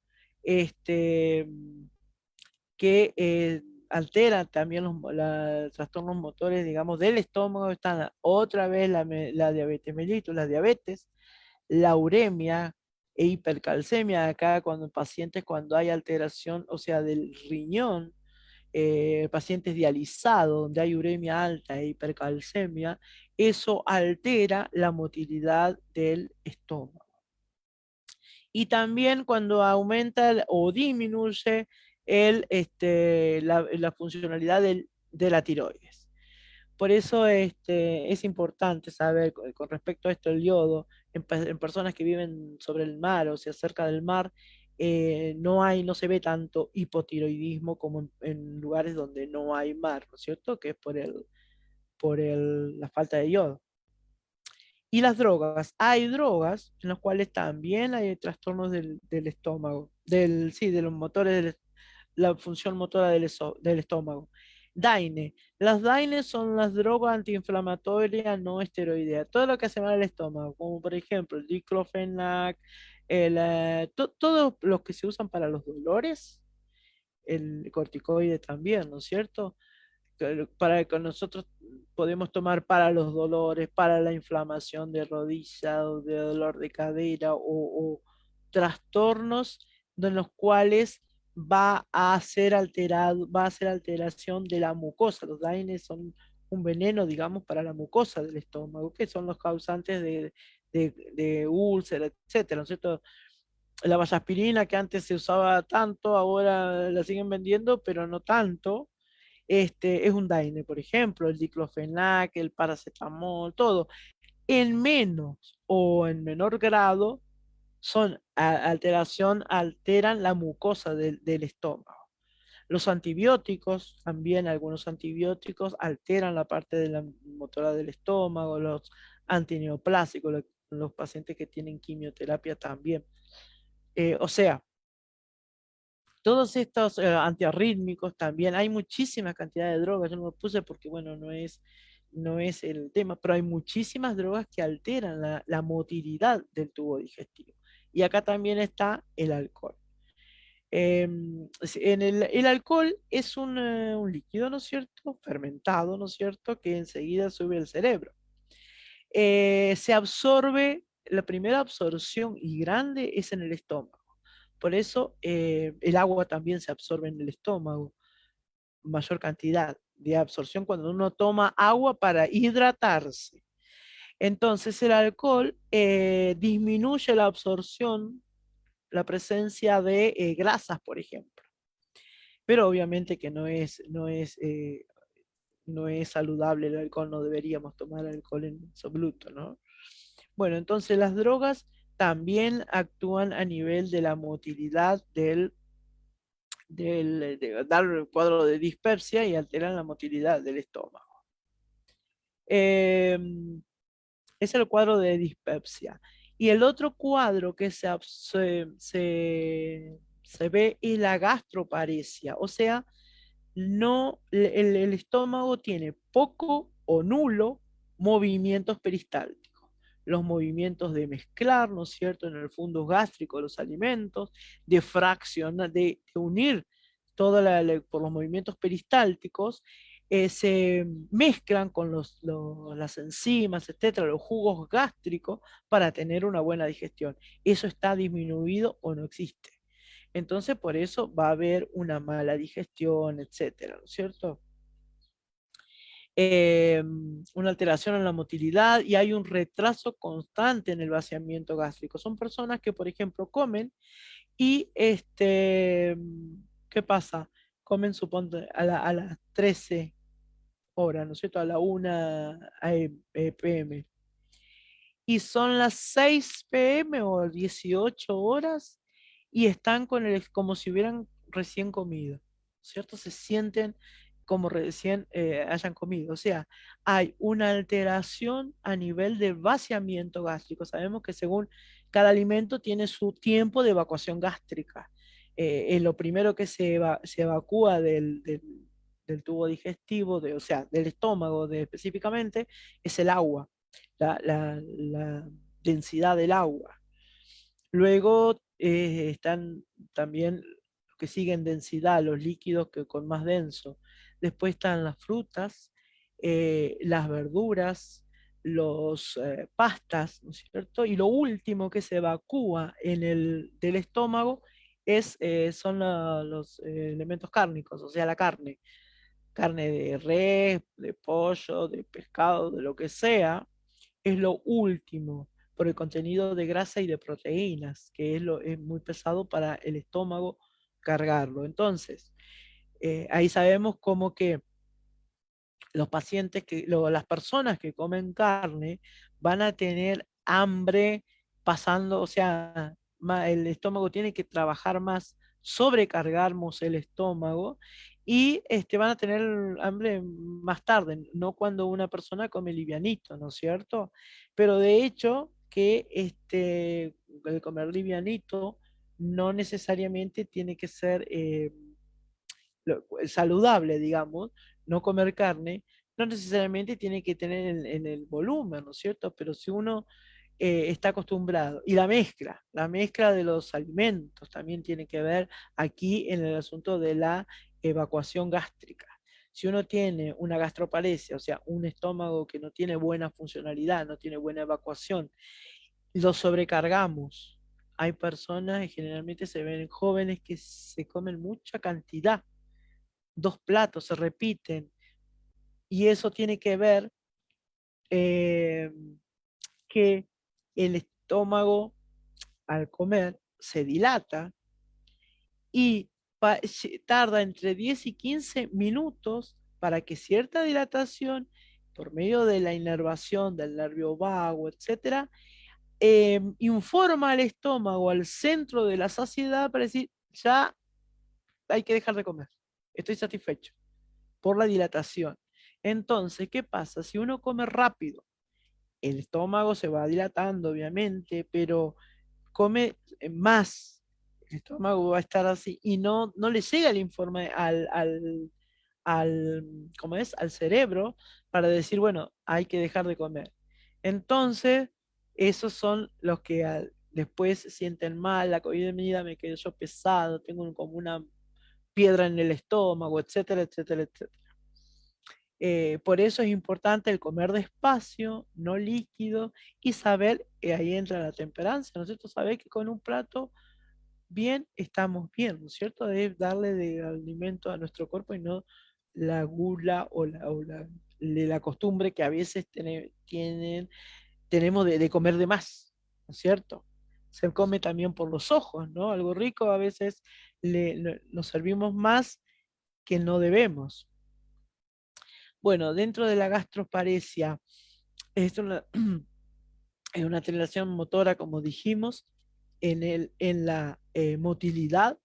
este, que alteran también los trastornos motores, digamos, del estómago, están otra vez la diabetes mellitus, la diabetes, la uremia e hipercalcemia, acá cuando hay alteración, o sea, del riñón, pacientes dializados, donde hay uremia alta e hipercalcemia, eso altera la motilidad del estómago. Y también cuando aumenta o disminuye la funcionalidad de la tiroides. Por eso es importante saber con respecto a esto el yodo en personas que viven sobre el mar, o sea, cerca del mar. No se ve tanto hipotiroidismo como en lugares donde no hay mar, ¿no es cierto? Que es por la falta de yodo. Y las drogas. Hay drogas en las cuales también hay trastornos del estómago, sí, de los motores, la función motora del estómago. DAINE. Las DAINE son las drogas antiinflamatorias no esteroideas. Todo lo que hace mal al estómago, como por ejemplo el diclofenac, todos los que se usan para los dolores, el corticoide también, ¿no es cierto? Para que nosotros podemos tomar para los dolores, para la inflamación de rodilla o de dolor de cadera o trastornos de los cuales va a hacer alteración de la mucosa. Los DAINES son un veneno, digamos, para la mucosa del estómago, que son los causantes de úlcera, etcétera, ¿no es cierto? La vasoaspirina que antes se usaba tanto, ahora la siguen vendiendo, pero no tanto. Es un DAINE, por ejemplo, el diclofenac, el paracetamol, todo. En menos o en menor grado son alteran la mucosa del estómago. Los antibióticos, también algunos antibióticos alteran la parte de la motora del estómago, los antineoplásicos, los pacientes que tienen quimioterapia también. O sea, todos estos antiarrítmicos también, hay muchísima cantidad de drogas, yo no lo puse porque, bueno, no es el tema, pero hay muchísimas drogas que alteran la motilidad del tubo digestivo. Y acá también está el alcohol. El alcohol es un líquido, ¿no es cierto? Fermentado, ¿no es cierto? Que enseguida sube al cerebro. Se absorbe, la primera absorción y grande es en el estómago. Por eso el agua también se absorbe en el estómago, mayor cantidad de absorción cuando uno toma agua para hidratarse. Entonces el alcohol disminuye la absorción, la presencia de grasas, por ejemplo. Pero obviamente que no es saludable el alcohol, no deberíamos tomar alcohol en absoluto, ¿no? Bueno, entonces las drogas también actúan a nivel de la motilidad dar el cuadro de dispepsia y alteran la motilidad del estómago. Eh, es el cuadro de dispepsia. Y el otro cuadro que se ve es la gastroparesia, o sea, no, el estómago tiene poco o nulo movimientos peristálticos. Los movimientos de mezclar, ¿no es cierto?, en el fundus gástrico de los alimentos, de fraccionar, de unir por los movimientos peristálticos, se mezclan con las enzimas, etcétera, los jugos gástricos para tener una buena digestión. Eso está disminuido o no existe. Entonces, por eso va a haber una mala digestión, etcétera, ¿no es cierto? Una alteración en la motilidad y hay un retraso constante en el vaciamiento gástrico. Son personas que, por ejemplo, comen y, ¿qué pasa? Comen, suponte, a las 13 horas, ¿no es cierto? A la 1 p.m. Y son las 6 p.m. o 18 horas y están como si hubieran recién comido, ¿cierto? Se sienten como recién hayan comido. O sea, hay una alteración a nivel de vaciamiento gástrico. Sabemos que según cada alimento tiene su tiempo de evacuación gástrica. Lo primero que se evacúa del tubo digestivo, o sea, del estómago específicamente, es el agua, la densidad del agua. Luego están también los que siguen densidad, los líquidos que con más denso. Después están las frutas, las verduras, los pastas, ¿no es cierto? Y lo último que se evacúa del estómago son los elementos cárnicos, o sea, la carne. Carne de res, de pollo, de pescado, de lo que sea, es lo último por el contenido de grasa y de proteínas, que es muy pesado para el estómago cargarlo. Entonces, ahí sabemos como que los pacientes, las personas que comen carne van a tener hambre pasando, o sea, el estómago tiene que trabajar más, sobrecargamos el estómago y van a tener hambre más tarde, no cuando una persona come livianito, ¿no es cierto? Pero de hecho que el comer livianito no necesariamente tiene que ser saludable, digamos, no comer carne, no necesariamente tiene que tener en el volumen, ¿no es cierto? Pero si uno está acostumbrado. Y la mezcla de los alimentos también tiene que ver aquí en el asunto de la evacuación gástrica. Si uno tiene una gastroparesia, o sea, un estómago que no tiene buena funcionalidad, no tiene buena evacuación, lo sobrecargamos. Hay personas, y generalmente se ven jóvenes, que se comen mucha cantidad, 2 platos se repiten, y eso tiene que ver eh, que el estómago al comer se dilata y tarda entre 10 y 15 minutos para que cierta dilatación, por medio de la inervación del nervio vago, etcétera, informa al estómago, al centro de la saciedad, para decir, ya hay que dejar de comer, estoy satisfecho por la dilatación. Entonces, ¿qué pasa? Si uno come rápido, el estómago se va dilatando, obviamente, pero come más, el estómago va a estar así y no le llega el informe ¿cómo es? Al cerebro para decir, bueno, hay que dejar de comer. Entonces, esos son los que después se sienten mal, la comida me quedo yo pesado, tengo como una piedra en el estómago, etcétera, etcétera, etcétera. Por eso es importante el comer despacio, no líquido, y saber, ahí entra la temperancia, ¿no es cierto? Saber que con un plato bien estamos bien, ¿no es cierto? De darle de alimento a nuestro cuerpo y no la gula la costumbre que a veces tenemos de comer de más, ¿no es cierto? Se come también por los ojos, ¿no? Algo rico a veces nos servimos más que no debemos. Bueno, dentro de la gastroparesia, es una, es una alteración motora, como dijimos, en la motilidad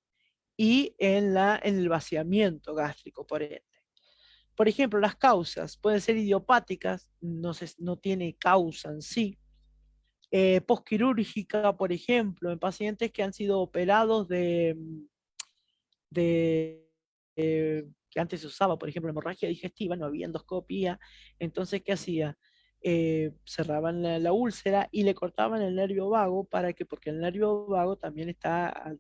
y en el vaciamiento gástrico, por ende. Por ejemplo, las causas pueden ser idiopáticas, no tiene causa en sí. Postquirúrgica, por ejemplo, en pacientes que han sido operados de que antes se usaba, por ejemplo, hemorragia digestiva, no había endoscopía, entonces, ¿qué hacía? Cerraban la úlcera y le cortaban el nervio vago porque el nervio vago también está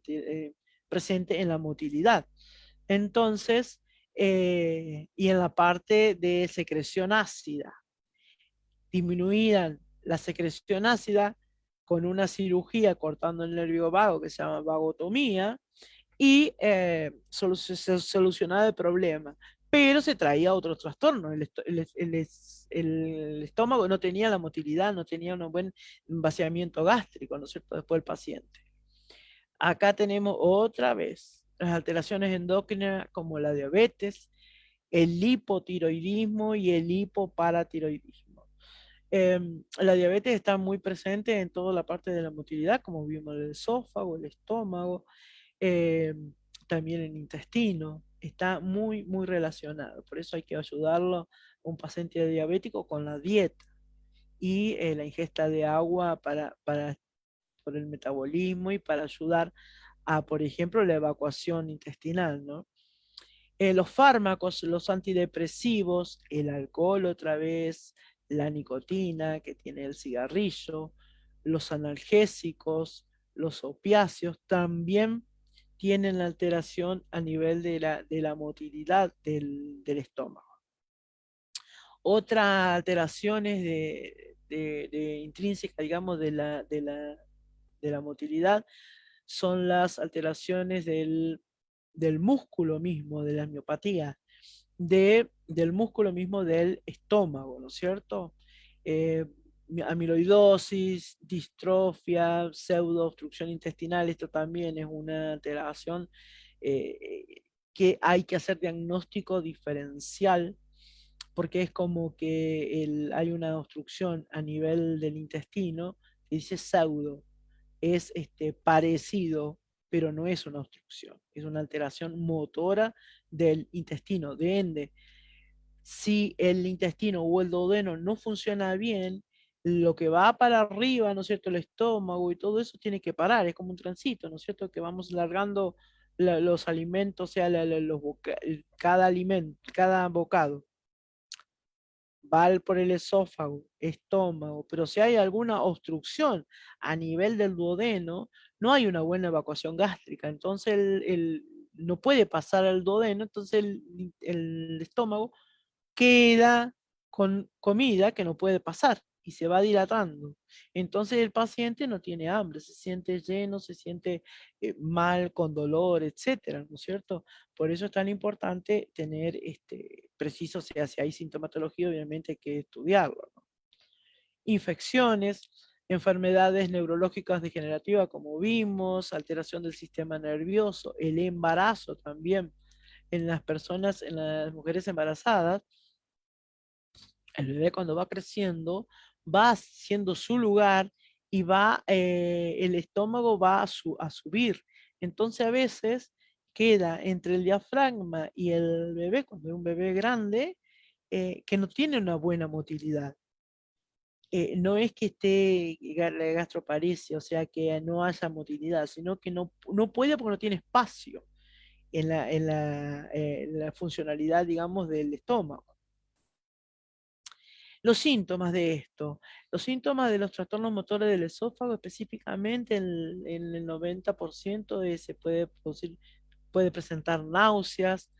presente en la motilidad. Entonces, y en la parte de secreción ácida, disminuían la secreción ácida con una cirugía cortando el nervio vago que se llama vagotomía, y se solucionaba el problema, pero se traía otros trastornos. El estómago no tenía la motilidad, no tenía un buen vaciamiento gástrico, ¿no es cierto?, después del paciente. Acá tenemos otra vez las alteraciones endócrinas como la diabetes, el hipotiroidismo y el hipoparatiroidismo. La diabetes está muy presente en toda la parte de la motilidad, como vimos el esófago, el estómago, eh, también el intestino, está muy, muy relacionado. Por eso hay que ayudarlo a un paciente diabético con la dieta y la ingesta de agua por el metabolismo y para ayudar a, por ejemplo, la evacuación intestinal, ¿no? Los fármacos, los antidepresivos, el alcohol otra vez, la nicotina que tiene el cigarrillo, los analgésicos, los opiáceos también tienen alteración a nivel de la motilidad del estómago. Otras alteraciones intrínseca, digamos, de la motilidad son las alteraciones del músculo mismo, de la miopatía, del músculo mismo del estómago, ¿no es cierto? Eh, Amiloidosis, distrofia, pseudoobstrucción intestinal, esto también es una alteración que hay que hacer diagnóstico diferencial porque es como que hay una obstrucción a nivel del intestino que dice pseudo, es parecido, pero no es una obstrucción, es una alteración motora del intestino. De ende, si el intestino o el duodeno no funciona bien, lo que va para arriba, ¿no es cierto?, el estómago y todo eso tiene que parar, es como un tránsito, ¿no es cierto?, que vamos largando los alimentos, o sea, cada alimento, cada bocado va por el esófago, estómago, pero si hay alguna obstrucción a nivel del duodeno, no hay una buena evacuación gástrica, entonces no puede pasar al duodeno, entonces el estómago queda con comida que no puede pasar y se va dilatando. Entonces el paciente no tiene hambre, se siente lleno, se siente mal, con dolor, etcétera, ¿no es cierto? Por eso es tan importante tener preciso, o sea, si hay sintomatología, obviamente hay que estudiarlo, ¿no? Infecciones, enfermedades neurológicas degenerativas, como vimos, alteración del sistema nervioso, el embarazo también en las personas, en las mujeres embarazadas. El bebé cuando va creciendo va haciendo su lugar y el estómago va a subir. Entonces a veces queda entre el diafragma y el bebé, cuando es un bebé grande, que no tiene una buena motilidad. No es que esté la gastroparesia, o sea, que no haya motilidad, sino que no puede porque no tiene espacio en la funcionalidad, digamos, del estómago. Los síntomas de esto, los síntomas de los trastornos motores del esófago, específicamente en el 90% se puede producir, puede presentar náuseas,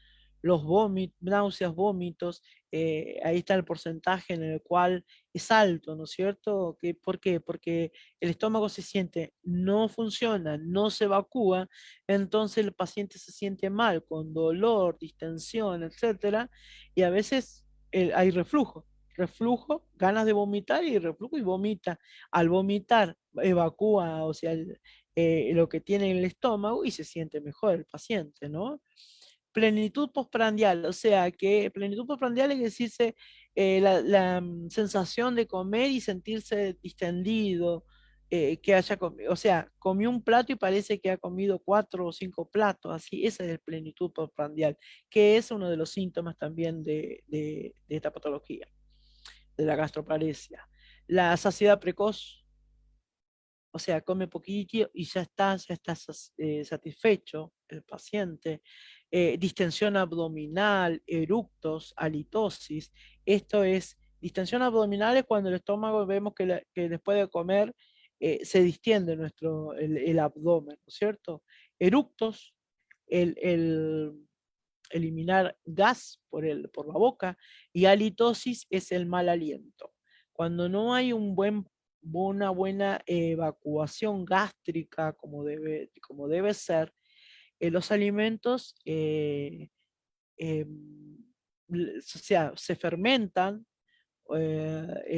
náuseas, vómitos, ahí está el porcentaje en el cual es alto, ¿no es cierto? ¿Por qué? Porque el estómago se siente, no funciona, no se evacúa, entonces el paciente se siente mal, con dolor, distensión, etcétera, y a veces hay reflujo, ganas de vomitar y reflujo y vomita. Al vomitar, evacúa, o sea, lo que tiene en el estómago y se siente mejor el paciente, ¿no? Plenitud postprandial, o sea, que plenitud postprandial es decirse la sensación de comer y sentirse distendido, que haya comido, o sea, comió un plato y parece que ha comido 4 o 5 platos, así, esa es el plenitud postprandial, que es uno de los síntomas también de esta patología, de la gastroparesia. La saciedad precoz, o sea, come poquito y ya está satisfecho el paciente. Distensión abdominal, eructos, halitosis. Esto es, distensión abdominal es cuando el estómago vemos que después de comer se distiende el abdomen, ¿no es cierto? Eructos, el eliminar gas por la boca, y halitosis es el mal aliento. Cuando no hay una buena evacuación gástrica como debe ser, los alimentos o sea, se fermentan,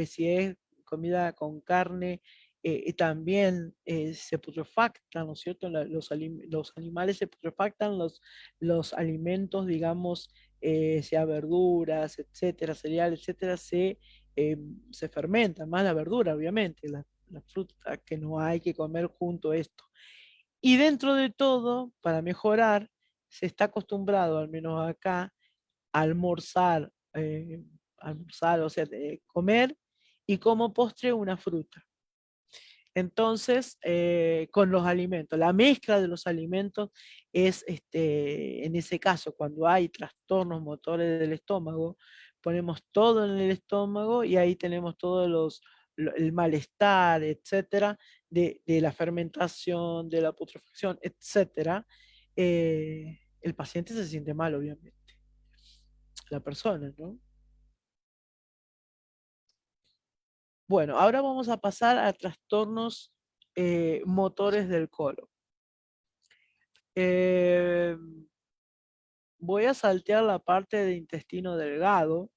si es comida con carne, también se putrefactan, ¿no es cierto? Los animales se putrefactan, los alimentos, digamos, sea verduras, etcétera, cereales, etcétera, se fermentan, más la verdura, obviamente, la fruta, que no hay que comer junto a esto. Y dentro de todo, para mejorar, se está acostumbrado, al menos acá, a almorzar, o sea, comer y como postre una fruta. Entonces, con los alimentos, la mezcla de los alimentos es, en ese caso, cuando hay trastornos motores del estómago, ponemos todo en el estómago y ahí tenemos todos el malestar, etcétera, de la fermentación, de la putrefacción, etcétera. El paciente se siente mal, obviamente, la persona, ¿no? Bueno, ahora vamos a pasar a trastornos motores del colon. Eh, Voy a saltear la parte de intestino delgado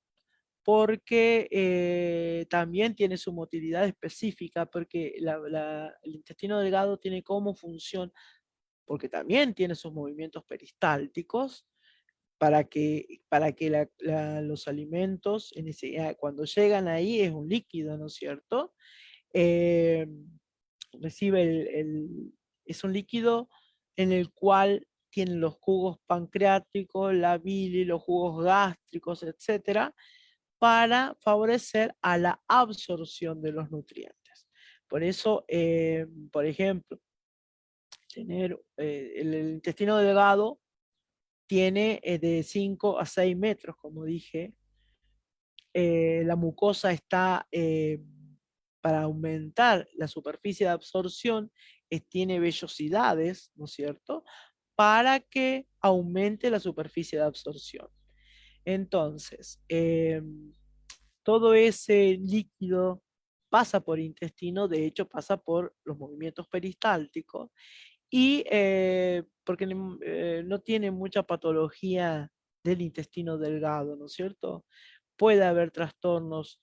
porque también tiene su motilidad específica, porque el intestino delgado tiene como función, porque también tiene sus movimientos peristálticos, para que los alimentos, cuando llegan ahí es un líquido, ¿no es cierto? Eh, recibe es un líquido en el cual tienen los jugos pancreáticos, la bilis, los jugos gástricos, etcétera, para favorecer a la absorción de los nutrientes. Por eso, por ejemplo, el intestino delgado tiene de 5 a 6 metros, como dije, la mucosa está, para aumentar la superficie de absorción, tiene vellosidades, ¿no es cierto?, para que aumente la superficie de absorción. Entonces, todo ese líquido pasa por intestino, de hecho pasa por los movimientos peristálticos, y porque no tiene mucha patología del intestino delgado, ¿no es cierto? Puede haber trastornos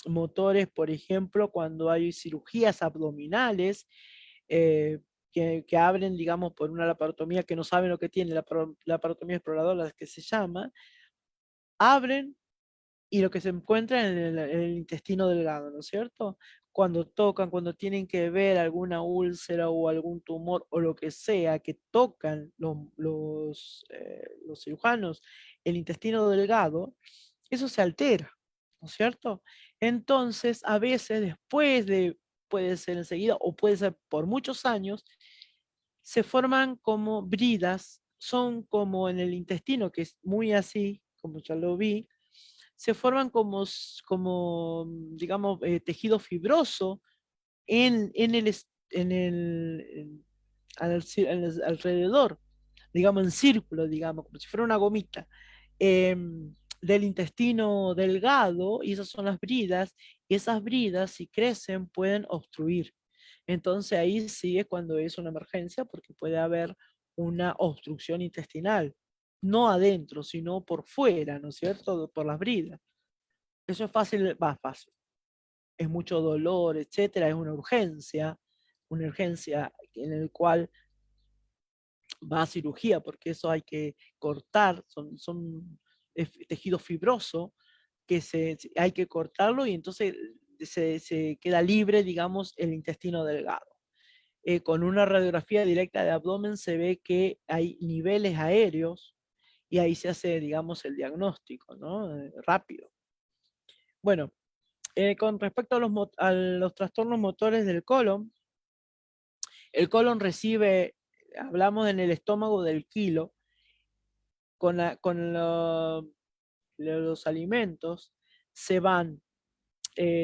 motores, por ejemplo, cuando hay cirugías abdominales, que abren, digamos, por una laparotomía que no saben lo que tiene, la laparotomía exploradora que se llama, abren y lo que se encuentra en el intestino delgado, ¿no es cierto? Cuando tocan, cuando tienen que ver alguna úlcera o algún tumor o lo que sea, que tocan los cirujanos el intestino delgado, eso se altera, ¿no es cierto? Entonces, a veces después de, puede ser enseguida o puede ser por muchos años, se forman como bridas, son como en el intestino, que es muy así, como ya lo vi, se forman como digamos, tejido fibroso en el, alrededor, digamos, en círculo, digamos, como si fuera una gomita, del intestino delgado, y esas son las bridas, y esas bridas, si crecen, pueden obstruir. Entonces ahí sí es cuando es una emergencia, porque puede haber una obstrucción intestinal, no adentro, sino por fuera, ¿no es cierto? Por las bridas. Eso es fácil, va fácil. Es mucho dolor, etcétera, es una urgencia en el cual va a cirugía, porque eso hay que cortar, son tejido fibroso, que hay que cortarlo y entonces se queda libre, digamos, el intestino delgado. Con una radiografía directa de abdomen se ve que hay niveles aéreos y ahí se hace, digamos, el diagnóstico, ¿no? Rápido. Bueno, con respecto a los trastornos motores del colon, el colon recibe, hablamos en el estómago del kilo, con los alimentos se van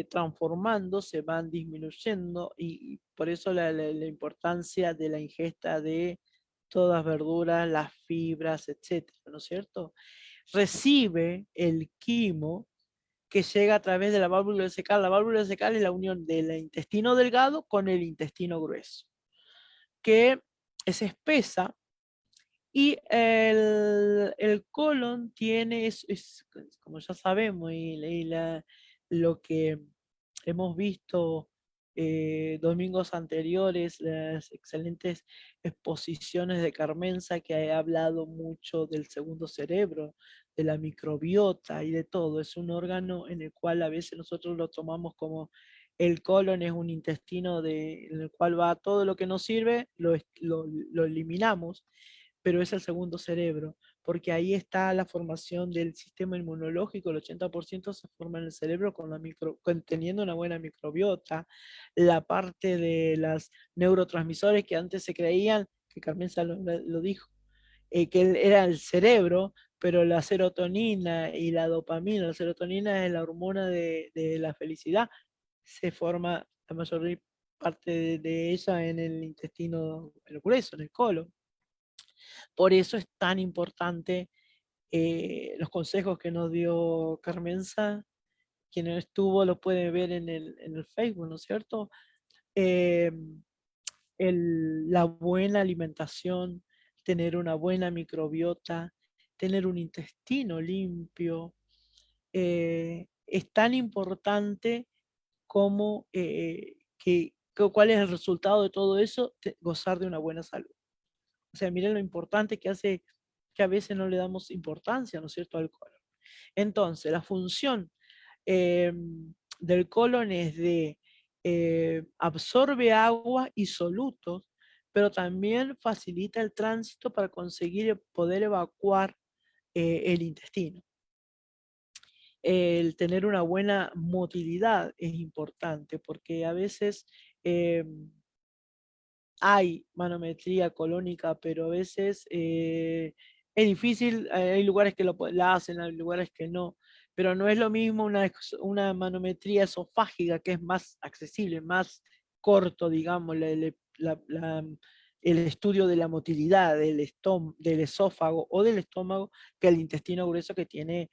transformando, se van disminuyendo y por eso la importancia de la ingesta de todas verduras, las fibras, etcétera, ¿no es cierto? Recibe el quimo que llega a través de la válvula cecal. La válvula cecal es la unión del intestino delgado con el intestino grueso, que es espesa, y el colon tiene, como ya sabemos, lo que hemos visto domingos anteriores, las excelentes exposiciones de Carmenza, que ha hablado mucho del segundo cerebro, de la microbiota y de todo. Es un órgano en el cual a veces nosotros lo tomamos como el colon es un intestino en el cual va todo lo que nos sirve, lo eliminamos, pero es el segundo cerebro, porque ahí está la formación del sistema inmunológico. El 80% se forma en el cerebro teniendo una buena microbiota, la parte de las neurotransmisores que antes se creían, que Carmenza lo dijo, que era el cerebro, pero la serotonina y la dopamina, la serotonina es la hormona de la felicidad, se forma la mayor parte de ella en el intestino, en el grueso, en el colon. Por eso es tan importante los consejos que nos dio Carmenza. Quien no estuvo lo puede ver en el Facebook, ¿no es cierto? Eh, la buena alimentación, tener una buena microbiota, tener un intestino limpio, es tan importante como cuál es el resultado de todo eso, gozar de una buena salud. O sea, miren lo importante que hace, que a veces no le damos importancia, ¿no es cierto?, al colon. Entonces, la función del colon es de absorbe agua y solutos, pero también facilita el tránsito para conseguir poder evacuar el intestino. El tener una buena motilidad es importante porque a veces hay manometría colónica, pero a veces es difícil, hay lugares que la hacen, hay lugares que no, pero no es lo mismo una manometría esofágica, que es más accesible, más corto, digamos, el estudio de la motilidad del esófago o del estómago, que el intestino grueso, que tiene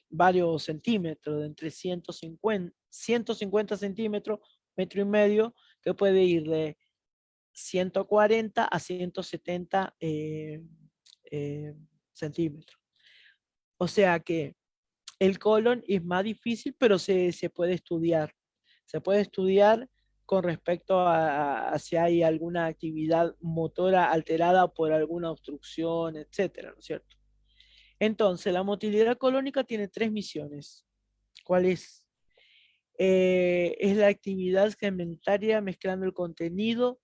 varios centímetros, de entre 150 centímetros, metro y medio, que puede ir de 140 a 170 centímetros. O sea que el colon es más difícil, pero se puede estudiar. Se puede estudiar con respecto a si hay alguna actividad motora alterada por alguna obstrucción, etcétera, ¿no es cierto? Entonces, la motilidad colónica tiene 3 misiones. ¿Cuál es? Es la actividad segmentaria mezclando el contenido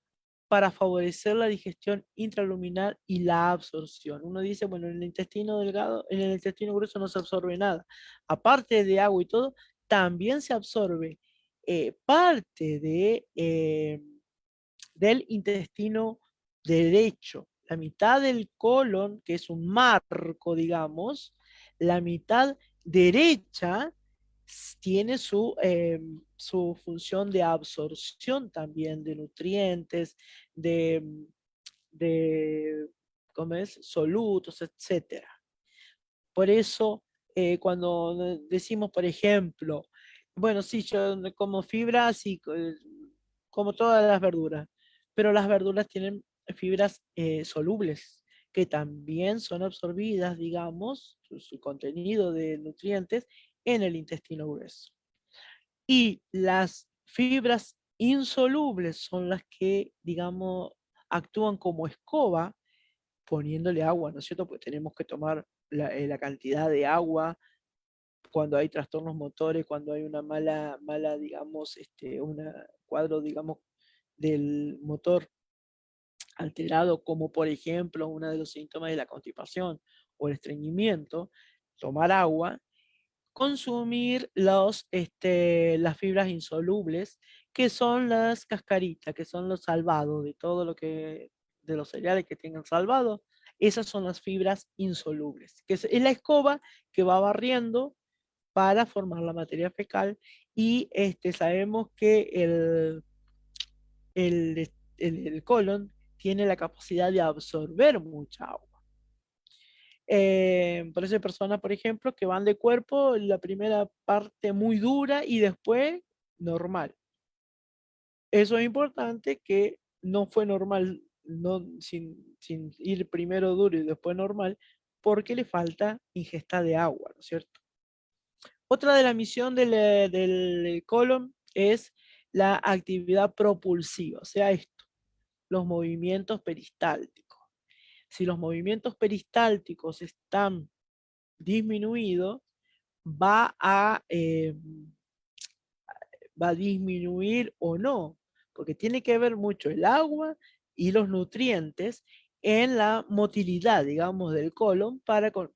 para favorecer la digestión intraluminal y la absorción. Uno dice, bueno, en el intestino delgado, en el intestino grueso no se absorbe nada. Aparte de agua y todo, también se absorbe parte del intestino derecho. La mitad del colon, que es un marco, digamos, la mitad derecha tiene su función de absorción también de nutrientes, de, de ¿cómo es? Solutos, etcétera. Por eso, cuando decimos, por ejemplo, bueno, sí, yo como fibras y como todas las verduras, pero las verduras tienen fibras solubles, que también son absorbidas, digamos, su contenido de nutrientes en el intestino grueso. Y las fibras insolubles son las que, digamos, actúan como escoba poniéndole agua, ¿no es cierto? Porque tenemos que tomar la cantidad de agua cuando hay trastornos motores, cuando hay una mala, digamos, un cuadro, digamos, del motor alterado, como por ejemplo uno de los síntomas de la constipación o el estreñimiento, tomar agua, consumir las fibras insolubles, que son las cascaritas, que son los salvados de todo lo que, de los cereales que tengan salvado. Esas son las fibras insolubles, que es la escoba que va barriendo para formar la materia fecal. Y sabemos que el colon tiene la capacidad de absorber mucha agua. Por eso hay personas, por ejemplo, que van de cuerpo la primera parte muy dura y después normal. Eso es importante, que no fue normal, no, sin ir primero duro y después normal, porque le falta ingesta de agua, ¿no es cierto? Otra de la misión del colon es la actividad propulsiva, o sea, esto, los movimientos peristálticos. Si los movimientos peristálticos están disminuidos, va va a disminuir o no, porque tiene que ver mucho el agua y los nutrientes en la motilidad, digamos, del colon,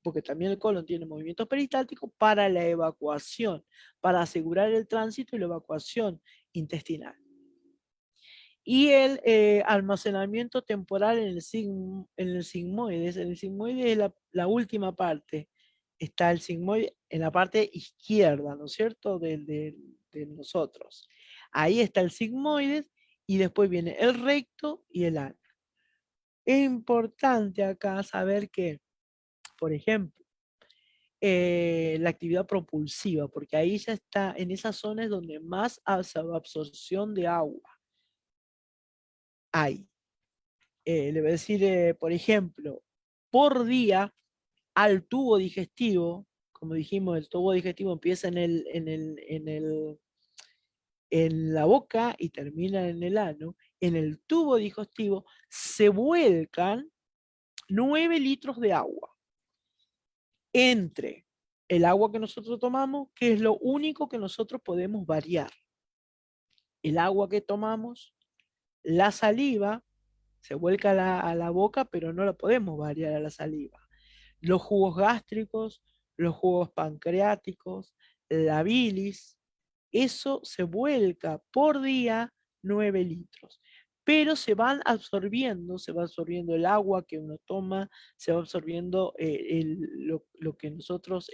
porque también el colon tiene movimientos peristálticos para la evacuación, para asegurar el tránsito y la evacuación intestinal. Y el almacenamiento temporal en el sigmoides. En el sigmoide es la última parte. Está el sigmoide en la parte izquierda, ¿no es cierto?, de nosotros. Ahí está el sigmoides y después viene el recto y el ano. Es importante acá saber que, por ejemplo, la actividad propulsiva, porque ahí ya está, en esas zonas donde más absorción de agua hay. Le voy a decir, por ejemplo, por día al tubo digestivo, como dijimos, el tubo digestivo empieza en la boca y termina en el ano. En el tubo digestivo se vuelcan 9 litros de agua entre el agua que nosotros tomamos, que es lo único que nosotros podemos variar. El agua que tomamos, la saliva, se vuelca a la boca, pero no la podemos variar a la saliva. Los jugos gástricos, los jugos pancreáticos, la bilis, eso se vuelca por día 9 litros. pero se va absorbiendo el agua que uno toma, se va absorbiendo lo que nosotros,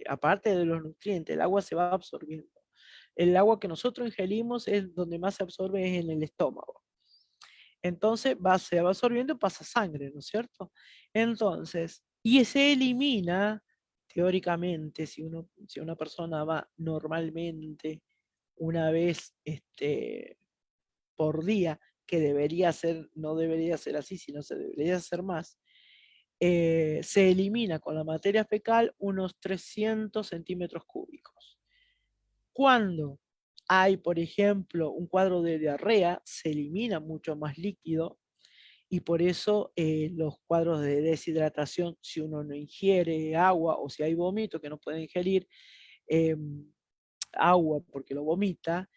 aparte de los nutrientes, el agua se va absorbiendo. El agua que nosotros ingerimos es donde más se absorbe es en el estómago. Entonces se va absorbiendo y pasa sangre, ¿no es cierto? Entonces, y se elimina, teóricamente, si una persona va normalmente una vez por día, que debería ser, no debería ser así, sino se debería hacer más, se elimina con la materia fecal unos 300 centímetros cúbicos. Cuando hay, por ejemplo, un cuadro de diarrea, se elimina mucho más líquido y por eso los cuadros de deshidratación, si uno no ingiere agua o si hay vómito que no puede ingerir agua porque lo vomita,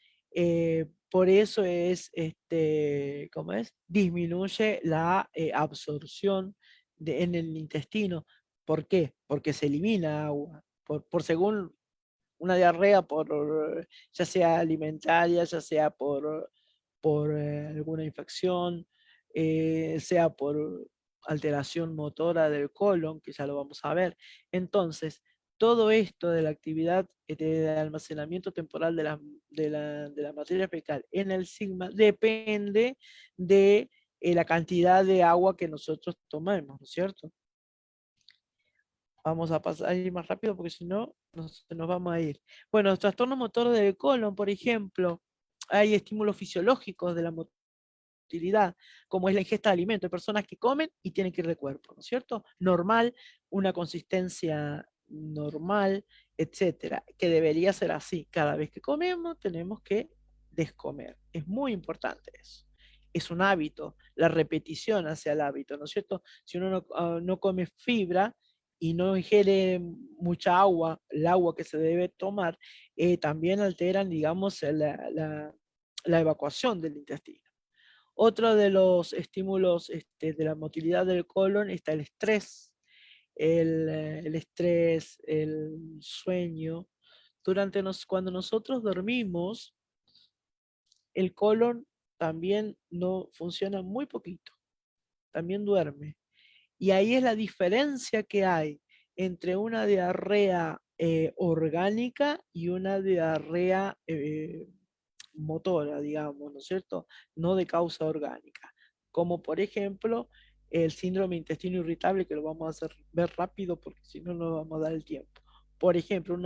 por eso es, ¿cómo es? Disminuye la absorción en el intestino. ¿Por qué? Porque se elimina agua. Por según una diarrea, ya sea alimentaria, ya sea por alguna infección, sea por alteración motora del colon, que ya lo vamos a ver. Entonces, todo esto de la actividad de almacenamiento temporal de la materia fecal en el sigma depende de la cantidad de agua que nosotros tomemos, ¿no es cierto? Vamos a pasar a ir más rápido porque si no, nos vamos a ir. Bueno, los trastornos motores del colon, por ejemplo, hay estímulos fisiológicos de la motilidad, como es la ingesta de alimentos. Hay personas que comen y tienen que ir de cuerpo, ¿no es cierto? Normal, una consistencia normal, etcétera, que debería ser así. Cada vez que comemos tenemos que descomer. Es muy importante eso. Es un hábito, la repetición hacia el hábito, ¿no es cierto? Si uno no come fibra y no ingiere mucha agua, el agua que se debe tomar, también alteran, digamos, la evacuación del intestino. Otro de los estímulos de la motilidad del colon está el estrés, el estrés, el sueño. Cuando nosotros dormimos, el colon también no funciona muy poquito, también duerme. Y ahí es la diferencia que hay entre una diarrea orgánica y una diarrea motora, digamos, ¿no es cierto? No de causa orgánica. Como por ejemplo el síndrome de intestino irritable, que lo vamos a hacer ver rápido porque si no, no vamos a dar el tiempo. Por ejemplo,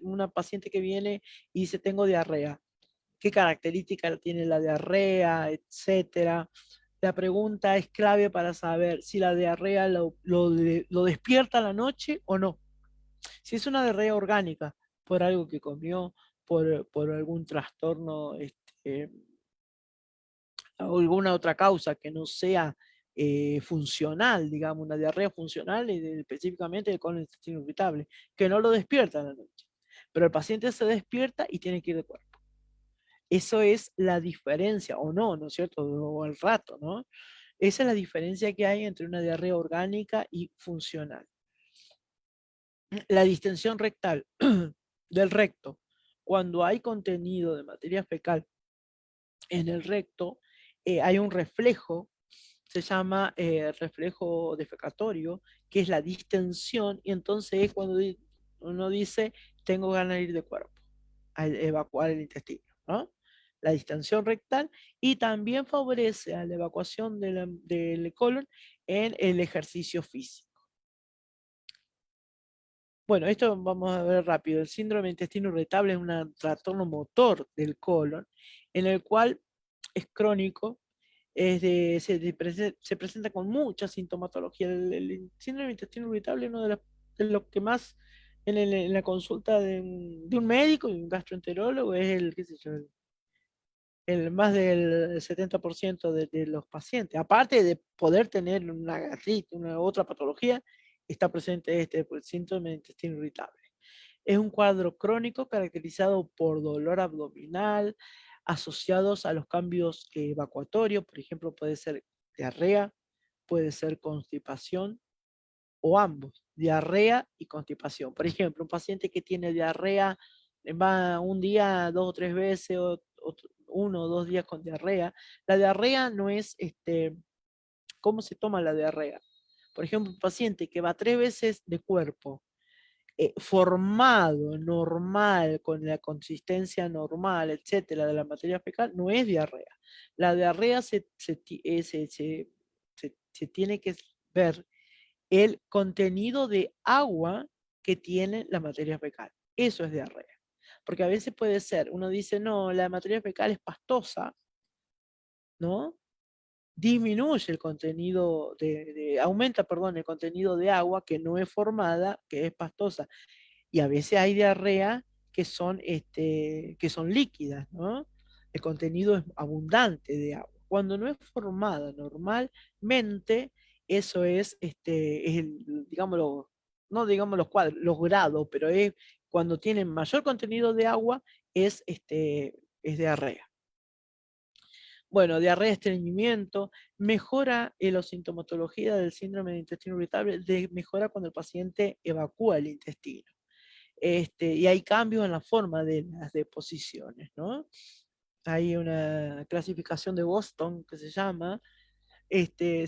una paciente que viene y dice, tengo diarrea. ¿Qué característica tiene la diarrea, etcétera? La pregunta es clave para saber si la diarrea lo despierta a la noche o no. Si es una diarrea orgánica, por algo que comió, por algún trastorno, o alguna otra causa que no sea funcional, digamos, una diarrea funcional, específicamente con el intestino irritable, que no lo despierta a la noche. Pero el paciente se despierta y tiene que ir de cuerpo. Eso es la diferencia, o no, ¿no es cierto? O al rato, ¿no? Esa es la diferencia que hay entre una diarrea orgánica y funcional. La distensión rectal del recto, cuando hay contenido de materia fecal en el recto, hay un reflejo, se llama reflejo defecatorio, que es la distensión, y entonces es cuando uno dice, tengo ganas de ir de cuerpo, a evacuar el intestino, ¿no? La distensión rectal, y también favorece a la evacuación del colon en el ejercicio físico. Bueno, esto vamos a ver rápido. El síndrome de intestino irritable es un trastorno motor del colon, en el cual es crónico, se presenta con mucha sintomatología. El síndrome de intestino irritable es uno de los que más en la consulta de un médico y un gastroenterólogo es qué sé yo, el más del 70% de los pacientes. Aparte de poder tener una gastritis, una otra patología, está presente síndrome de intestino irritable. Es un cuadro crónico caracterizado por dolor abdominal, asociados a los cambios evacuatorios, por ejemplo, puede ser diarrea, puede ser constipación o ambos, diarrea y constipación. Por ejemplo, un paciente que tiene diarrea va un día 2 o 3 veces 1 o 2 días con diarrea. La diarrea no es, ¿cómo se toma la diarrea? Por ejemplo, un paciente que va 3 veces de cuerpo, formado, normal, con la consistencia normal, etcétera, de la materia fecal, no es diarrea. La diarrea se tiene que ver el contenido de agua que tiene la materia fecal. Eso es diarrea. Porque a veces puede ser, uno dice, no, la materia fecal es pastosa, ¿no? Disminuye el contenido aumenta, perdón, el contenido de agua que no es formada, que es pastosa. Y a veces hay diarrea que son líquidas, ¿no? El contenido es abundante de agua. Cuando no es formada normalmente, eso es digámoslo, no digamos los grados, pero es cuando tienen mayor contenido de agua, es diarrea. Bueno, diarrea, estreñimiento, mejora la sintomatología del síndrome de intestino irritable, mejora cuando el paciente evacúa el intestino. Y hay cambios en la forma de las deposiciones, ¿no? Hay una clasificación de Boston que se llama,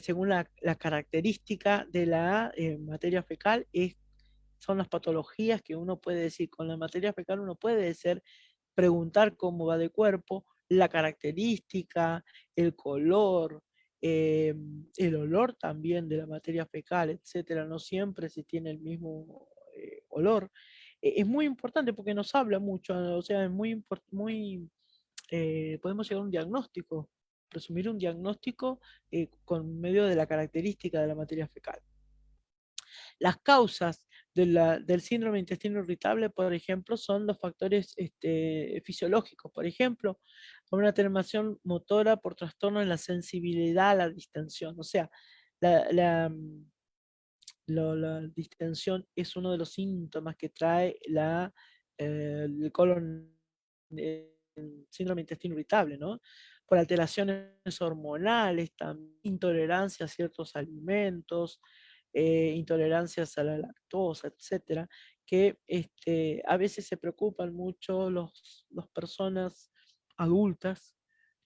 según la característica de la materia fecal, son las patologías que uno puede decir. Con la materia fecal uno puede decir, preguntar cómo va de cuerpo, la característica, el color, el olor también de la materia fecal, etcétera. No siempre se tiene el mismo olor. Es muy importante porque nos habla mucho, o sea, es podemos llegar a un diagnóstico, presumir un diagnóstico con medio de la característica de la materia fecal. Las causas del síndrome de intestino irritable, por ejemplo, son los factores fisiológicos. Por ejemplo, una terminación motora por trastorno en la sensibilidad a la distensión. O sea, la distensión es uno de los síntomas que trae el colon, el síndrome de intestino irritable, ¿no? Por alteraciones hormonales, también intolerancia a ciertos alimentos, intolerancias a la lactosa, etcétera, que a veces se preocupan mucho las personas adultas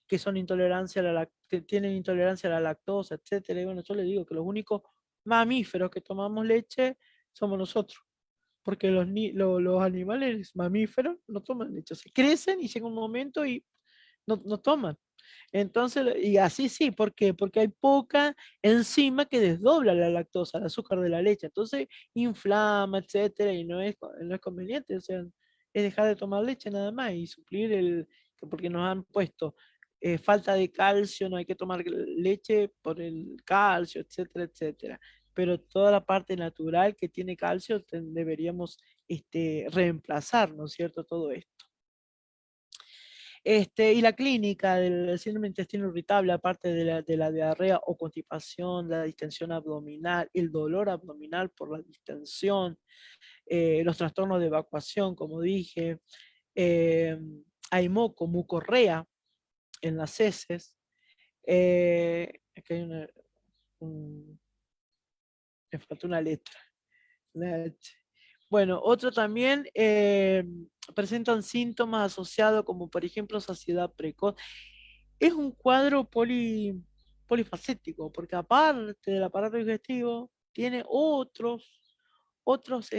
que son que tienen intolerancia a la lactosa, etcétera. Y bueno, yo les digo que los únicos mamíferos que tomamos leche somos nosotros, porque los animales mamíferos no toman leche, se crecen y llega un momento y no toman. Entonces, y así sí, ¿por qué? Porque hay poca enzima que desdobla la lactosa, el azúcar de la leche. Entonces, inflama, etcétera, y no es conveniente. O sea, es dejar de tomar leche nada más y suplir porque nos han puesto falta de calcio, no hay que tomar leche por el calcio, etcétera, etcétera. Pero toda la parte natural que tiene calcio deberíamos reemplazar, ¿no es cierto? Todo esto. Y la clínica del síndrome de intestino irritable, aparte de la diarrea o constipación, la distensión abdominal, el dolor abdominal por la distensión, los trastornos de evacuación, como dije, eh, hay mucorrea en las heces. Aquí hay me falta una letra. La H. Bueno, otro también presentan síntomas asociados como por ejemplo saciedad precoz. Es un cuadro polifacético, porque aparte del aparato digestivo, tiene otros, otros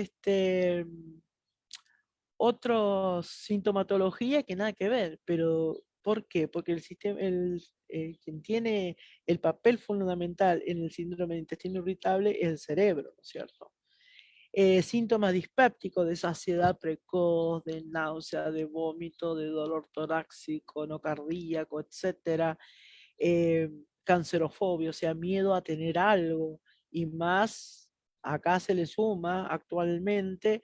sintomatología que nada que ver. Pero, ¿por qué? Porque el sistema, quien tiene el papel fundamental en el síndrome de intestino irritable es el cerebro, ¿no es cierto? Síntomas dispépticos de saciedad precoz, de náusea, de vómito, de dolor torácico, no cardíaco, etcétera. Cancerofobia, o sea, miedo a tener algo. Y más, acá se le suma actualmente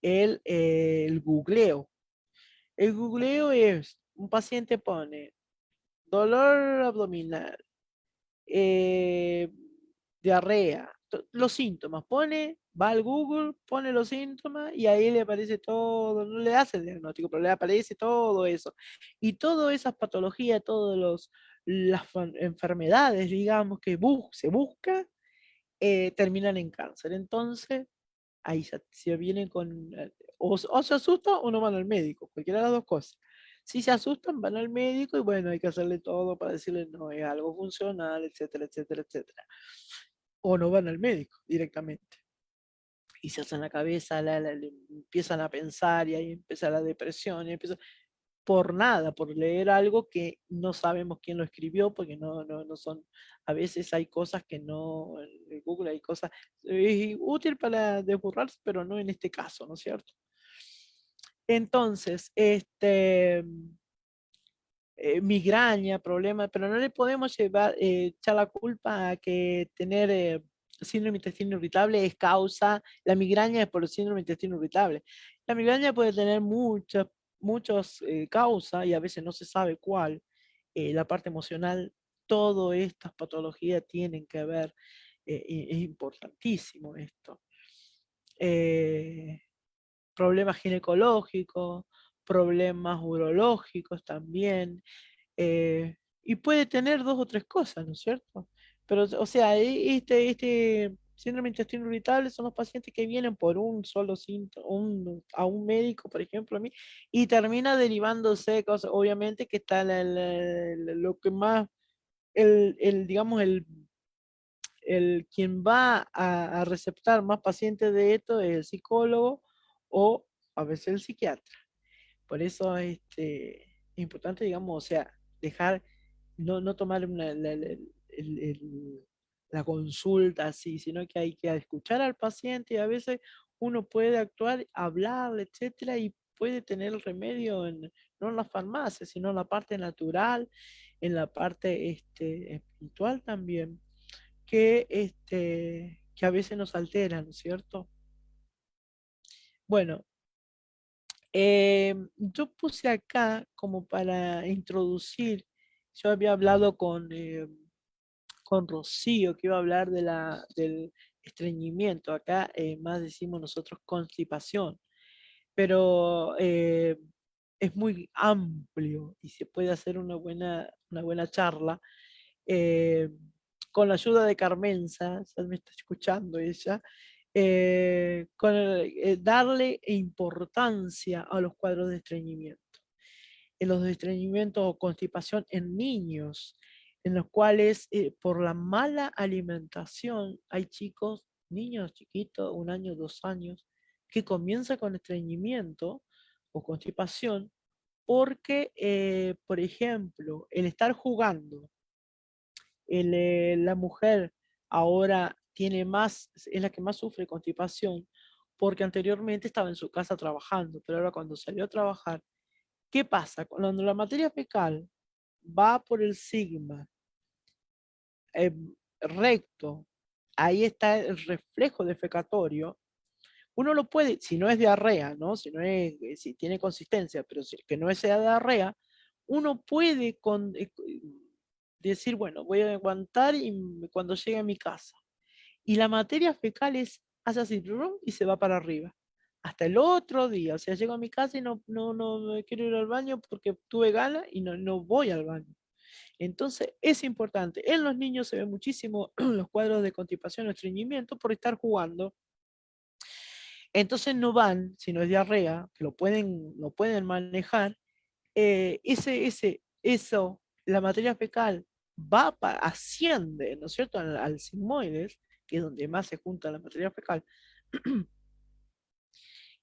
el googleo. El googleo es, un paciente pone dolor abdominal, eh, diarrea, los síntomas, va al Google, pone los síntomas y ahí le aparece todo, no le hace el diagnóstico, pero le aparece todo eso. Y todas esas patologías, las enfermedades, digamos, que se busca, terminan en cáncer. Entonces, ahí se vienen o se asusta o no van al médico, cualquiera de las dos cosas. Si se asustan, van al médico y bueno, hay que hacerle todo para decirle no, es algo funcional, etcétera, etcétera, etcétera. O no van al médico directamente. Y se hacen la cabeza, empiezan a pensar y ahí empieza la depresión y empieza por nada, por leer algo que no sabemos quién lo escribió, porque no son, a veces hay cosas que no, en Google hay cosas, es útil para desburrarse, pero no en este caso, ¿no es cierto? Entonces, migraña, problemas, pero no le podemos echar la culpa a que tener síndrome de intestino irritable es causa, la migraña es por el síndrome de intestino irritable. La migraña puede tener muchas causas y a veces no se sabe cuál. La parte emocional, todas estas patologías tienen que ver, y es importantísimo esto. Eh, Problemas ginecológicos, problemas urológicos también, y puede tener dos o tres cosas, ¿no es cierto? Pero, o sea, este síndrome de intestino irritable son los pacientes que vienen por un solo síntoma, a un médico, por ejemplo, a mí, y termina derivándose cosas, obviamente que está lo que más, digamos, quien va a receptar más pacientes de esto es el psicólogo o a veces el psiquiatra. Por eso es importante, digamos, o sea, dejar, no tomar la consulta así, sino que hay que escuchar al paciente y a veces uno puede actuar, hablar, etcétera, y puede tener el remedio no en la farmacia, sino en la parte natural, en la parte espiritual también, que a veces nos alteran, ¿no es cierto? Bueno, yo puse acá como para introducir, yo había hablado con Rocío, que iba a hablar del estreñimiento. Acá más decimos nosotros constipación, pero es muy amplio y se puede hacer una buena charla. eh, con la ayuda de Carmenza, ya me está escuchando ella, darle importancia a los cuadros de estreñimiento. En los de estreñimiento o constipación en niños, en los cuales por la mala alimentación hay chicos, niños chiquitos, 1 año, 2 años, que comienzan con estreñimiento o constipación porque, por ejemplo, el estar jugando, la mujer ahora es la que más sufre constipación porque anteriormente estaba en su casa trabajando, pero ahora cuando salió a trabajar, ¿qué pasa? Cuando la materia fecal va por el sigma eh, recto, ahí está el reflejo defecatorio, uno lo puede, si no es diarrea, ¿no? Si no es, si tiene consistencia, pero si, que no sea diarrea, uno puede decir, bueno, voy a aguantar y cuando llegue a mi casa. Y la materia fecal hace así, ¡rum! Y se va para arriba. Hasta el otro día, o sea, llego a mi casa y no me quiero ir al baño porque tuve ganas y no voy al baño. Entonces, es importante. En los niños se ve muchísimo los cuadros de constipación o estreñimiento por estar jugando. Entonces no van, si no es diarrea, que lo pueden manejar, eso, la materia fecal asciende, ¿no es cierto?, al sigmoides, que es donde más se junta la materia fecal.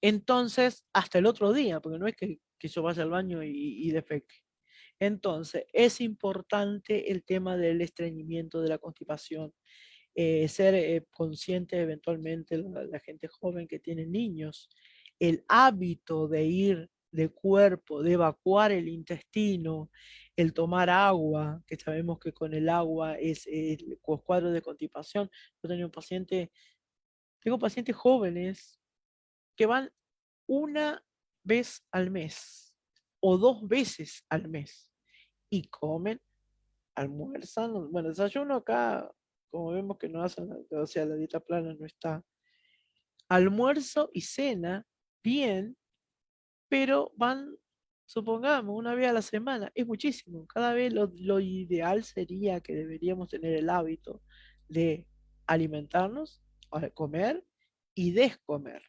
Entonces, hasta el otro día, porque no es que yo vaya al baño y defeque. Entonces, es importante el tema del estreñimiento, de la constipación, ser consciente eventualmente la gente joven que tiene niños, el hábito de ir de cuerpo, de evacuar el intestino, el tomar agua, que sabemos que con el agua es el cuadro de constipación. Yo tengo pacientes jóvenes que van 1 vez al mes o 2 veces al mes y comen, almuerzan, bueno, desayuno acá, como vemos que no hacen, o sea, la dieta plana no está. Almuerzo y cena, bien, pero van, supongamos, 1 vez a la semana, es muchísimo. Cada vez lo ideal sería que deberíamos tener el hábito de alimentarnos, comer y descomer.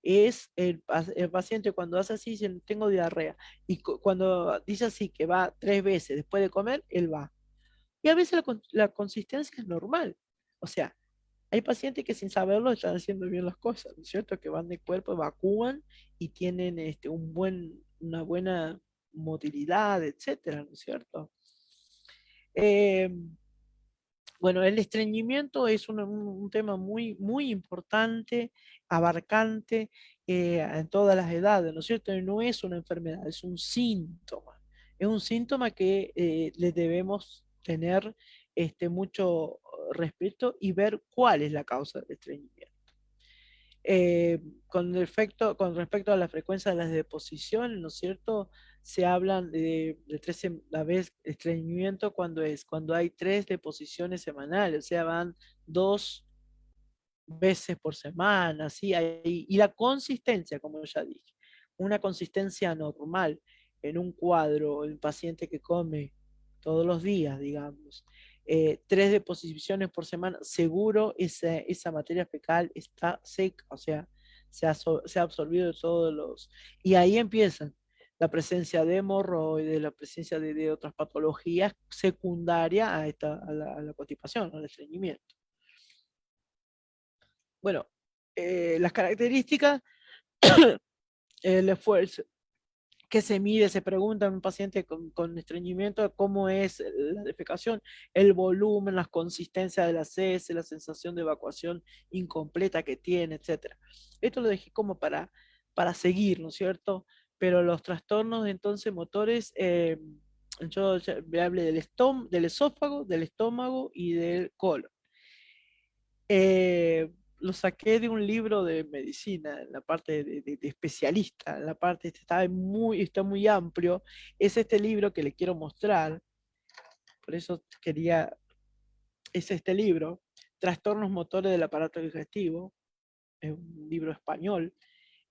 es el paciente cuando hace así, dice, tengo diarrea. Y cuando dice así, que va 3 veces después de comer, él va. Y a veces la consistencia es normal. O sea, hay pacientes que sin saberlo están haciendo bien las cosas, ¿no es cierto? Que van de cuerpo, evacúan y tienen una buena motilidad, etcétera, ¿no es cierto? Eh, bueno, el estreñimiento es un tema muy, muy importante, abarcante en todas las edades, ¿no es cierto? Y no es una enfermedad, es un síntoma. Es un síntoma que le debemos tener mucho respeto y ver cuál es la causa del estreñimiento. Con respecto a la frecuencia de las deposiciones, ¿no es cierto? Se hablan de 13 a vez estreñimiento cuando hay 3 deposiciones semanales, o sea, van 2 veces por semana, ¿sí? Y la consistencia, como ya dije, una consistencia normal en un cuadro, el paciente que come todos los días, digamos, 3 deposiciones por semana, seguro esa materia fecal está seca, o sea, se ha absorbido de todos los... Y ahí empiezan la presencia de hemorroides, la presencia de otras patologías secundarias a la constipación, al estreñimiento. Bueno, las características, el esfuerzo que se mide, se pregunta a un paciente con estreñimiento cómo es la defecación, el volumen, la consistencia de las heces, la sensación de evacuación incompleta que tiene, etc. Esto lo dejé como para seguir, ¿no es cierto? Pero los trastornos entonces motores, yo ya hablé del esófago, del estómago y del colon. Lo saqué de un libro de medicina, en la parte de especialista, en la parte está muy amplio. Es este libro que le quiero mostrar, por eso es este libro, Trastornos motores del aparato digestivo, es un libro español,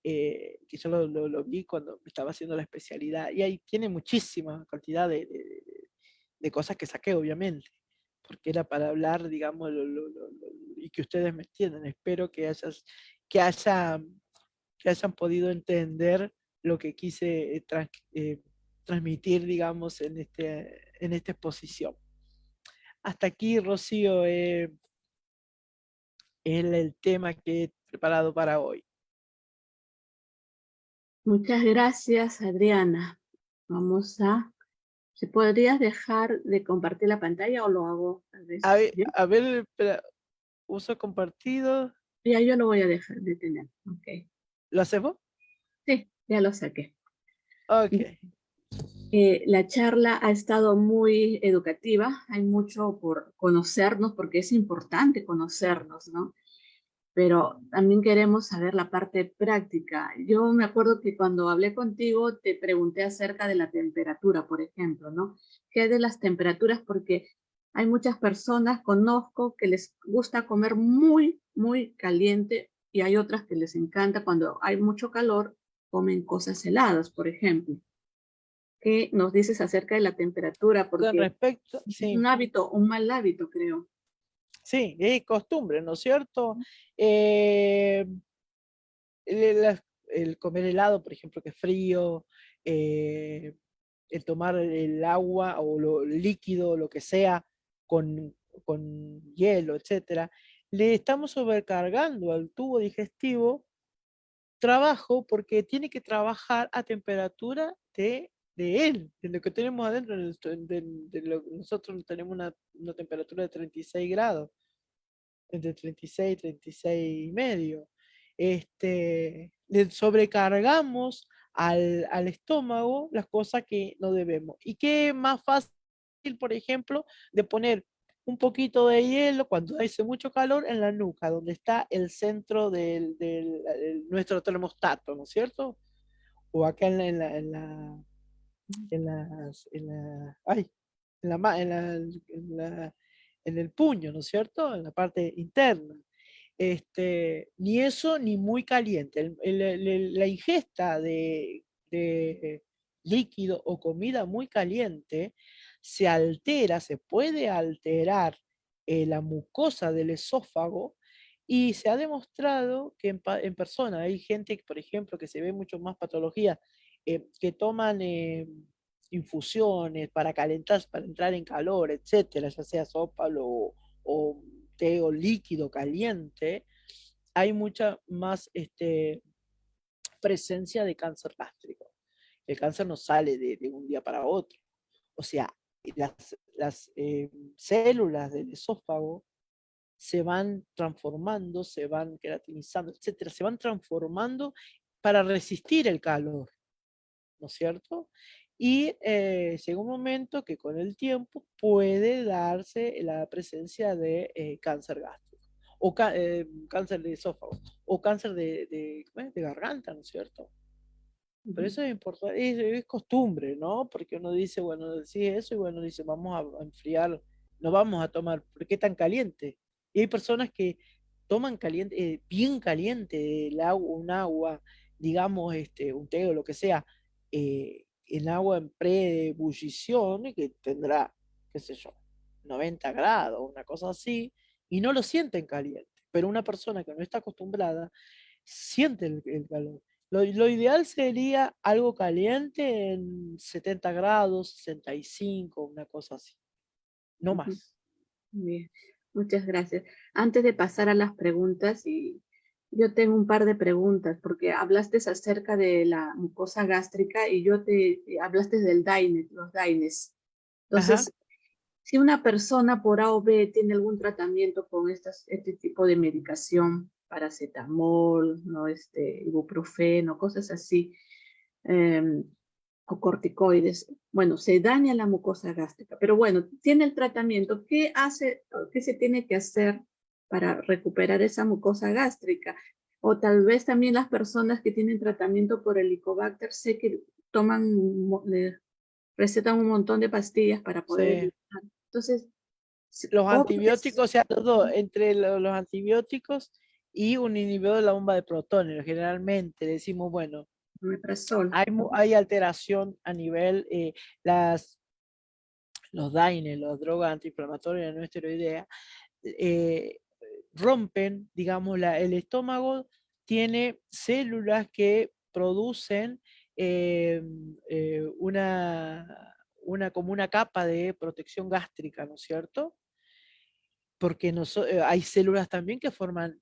que yo lo vi cuando estaba haciendo la especialidad, y ahí tiene muchísima cantidad de cosas que saqué, obviamente, porque era para hablar, digamos, y que ustedes me entiendan. Espero que, haya, que hayan podido entender lo que quise transmitir, digamos, en esta exposición. Hasta aquí, Rocío, es el tema que he preparado para hoy. Muchas gracias, Adriana. ¿Se podrías dejar de compartir la pantalla o lo hago tal vez yo? A ver, espera, uso compartido. Ya yo lo voy a dejar de tener. Ok. ¿Lo hacemos? Sí, ya lo saqué. Ok. La charla ha estado muy educativa. Hay mucho por conocernos porque es importante conocernos, ¿no? Pero también queremos saber la parte práctica. Yo me acuerdo que cuando hablé contigo te pregunté acerca de la temperatura, por ejemplo, ¿no? ¿Qué de las temperaturas? Porque hay muchas personas, conozco, que les gusta comer muy, muy caliente y hay otras que les encanta cuando hay mucho calor, comen cosas heladas, por ejemplo. ¿Qué nos dices acerca de la temperatura? Con Porque respecto, es un sí, hábito, un mal hábito, creo. sí, es costumbre, ¿no es cierto? Eh, el comer helado, por ejemplo, que es frío, eh, el tomar el agua o lo líquido, lo que sea, con hielo, etcétera, le estamos sobrecargando al tubo digestivo trabajo porque tiene que trabajar a temperatura de él, de lo que tenemos adentro. Nosotros tenemos una temperatura de 36 grados, entre 36 y 36 y medio. Le sobrecargamos al estómago las cosas que no debemos. ¿Y qué es más fácil, por ejemplo, de poner un poquito de hielo cuando hace mucho calor en la nuca, donde está el centro nuestro termostato, ¿no es cierto? O acá ay, en el puño, ¿no es cierto? En la parte interna. Ni eso ni muy caliente. La ingesta de líquido o comida muy caliente se puede alterar la mucosa del esófago Y se ha demostrado que en persona hay gente, por ejemplo, que se ve mucho más patología, que toman infusiones para calentar, para entrar en calor, etcétera, ya sea sopa o té o líquido caliente, hay mucha más presencia de cáncer gástrico. El cáncer no sale de un día para otro. O sea, las células del esófago se van transformando, se van queratinizando, etcétera, se van transformando para resistir el calor, ¿no es cierto? Y llega un momento que con el tiempo puede darse la presencia de cáncer gástrico, o cáncer de esófago, o cáncer ¿cómo es? De garganta, ¿no es cierto? Pero Ujú. eso es importante, es costumbre, ¿no? Porque uno dice, bueno, decís eso y bueno, dice, vamos a enfriar, no vamos a tomar, ¿por qué tan caliente? Y hay personas que toman caliente, bien caliente un agua, digamos, un té o lo que sea, en agua en pre-ebullición y que tendrá, qué sé yo, 90 grados, una cosa así, y no lo sienten caliente. Pero una persona que no está acostumbrada siente el calor. Lo ideal sería algo caliente en 70 grados, 65, una cosa así, no Ujú. más. Bien, muchas gracias. Antes de pasar a las preguntas, y yo tengo un par de preguntas, porque hablaste acerca de la mucosa gástrica y hablaste del DAINE, los DAINES. Ajá. Entonces, si una persona por A o B tiene algún tratamiento con este tipo de medicación, paracetamol, ¿no? Ibuprofeno, cosas así, em, o corticoides, bueno, se daña la mucosa gástrica, pero bueno, tiene el tratamiento. ¿Qué hace, qué se tiene que hacer para recuperar esa mucosa gástrica? O tal vez también las personas que tienen tratamiento por el Helicobacter, sé que le recetan un montón de pastillas para poder Sí. evitar. Entonces, Los obvio que antibióticos, o sea, entre los antibióticos y un inhibidor de la bomba de protones, generalmente decimos, bueno, omeprazol. hay alteración a nivel, las, los DAINE, los drogas antiinflamatorias no esteroideas, eh, rompen, digamos, el estómago tiene células que producen eh, como una capa de protección gástrica, ¿no es cierto? Porque hay células también que forman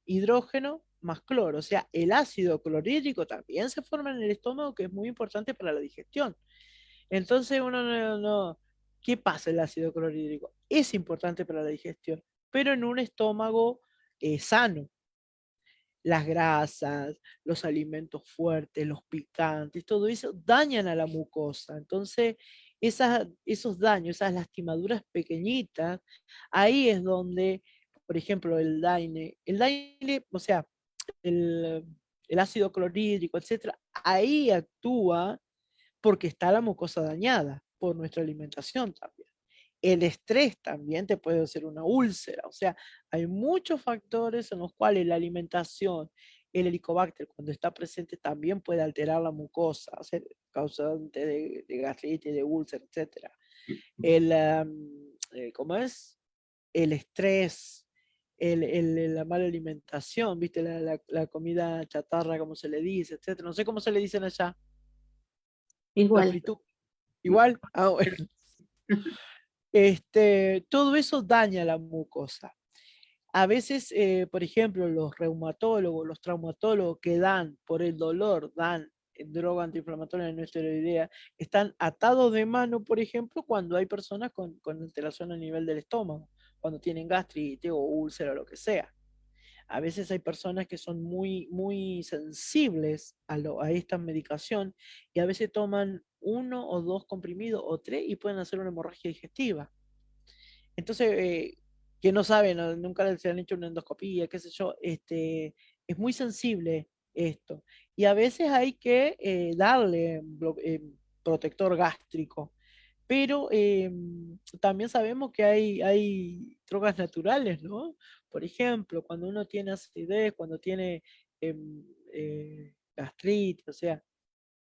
hidrógeno más cloro, o sea, el ácido clorhídrico también se forma en el estómago, que es muy importante para la digestión. Entonces uno ¿qué pasa el ácido clorhídrico? Es importante para la digestión, pero en un estómago sano. Las grasas, los alimentos fuertes, los picantes, todo eso dañan a la mucosa. Entonces, esos daños, esas lastimaduras pequeñitas, ahí es donde, por ejemplo, el daine, o sea, el, el ácido clorhídrico, etcétera, ahí actúa porque está la mucosa dañada por nuestra alimentación también. El estrés también te puede hacer una úlcera, o sea, hay muchos factores en los cuales la alimentación, el helicobacter cuando está presente también puede alterar la mucosa, o sea, causante de gastritis, de úlcera, etc. ¿Cómo es? El estrés, la mala alimentación, ¿viste? La comida chatarra, como se le dice, etcétera. No sé cómo se le dicen allá. La Igual. fritura. Igual. Ah, bueno. Todo eso daña la mucosa. A veces, por ejemplo, los reumatólogos, los traumatólogos que dan por el dolor, dan droga antiinflamatoria no esteroidea, están atados de mano, por ejemplo, cuando hay personas con alteración a nivel del estómago, cuando tienen gastritis o úlcera o lo que sea. A veces hay personas que son muy, muy sensibles a esta medicación y a veces toman uno o dos comprimidos o tres y pueden hacer una hemorragia digestiva. Entonces, que no saben, nunca se han hecho una endoscopía, qué sé yo, es muy sensible esto. Y a veces hay que darle protector gástrico. Pero también sabemos que hay drogas naturales, ¿no? Por ejemplo, cuando uno tiene acidez, cuando tiene gastritis, o sea,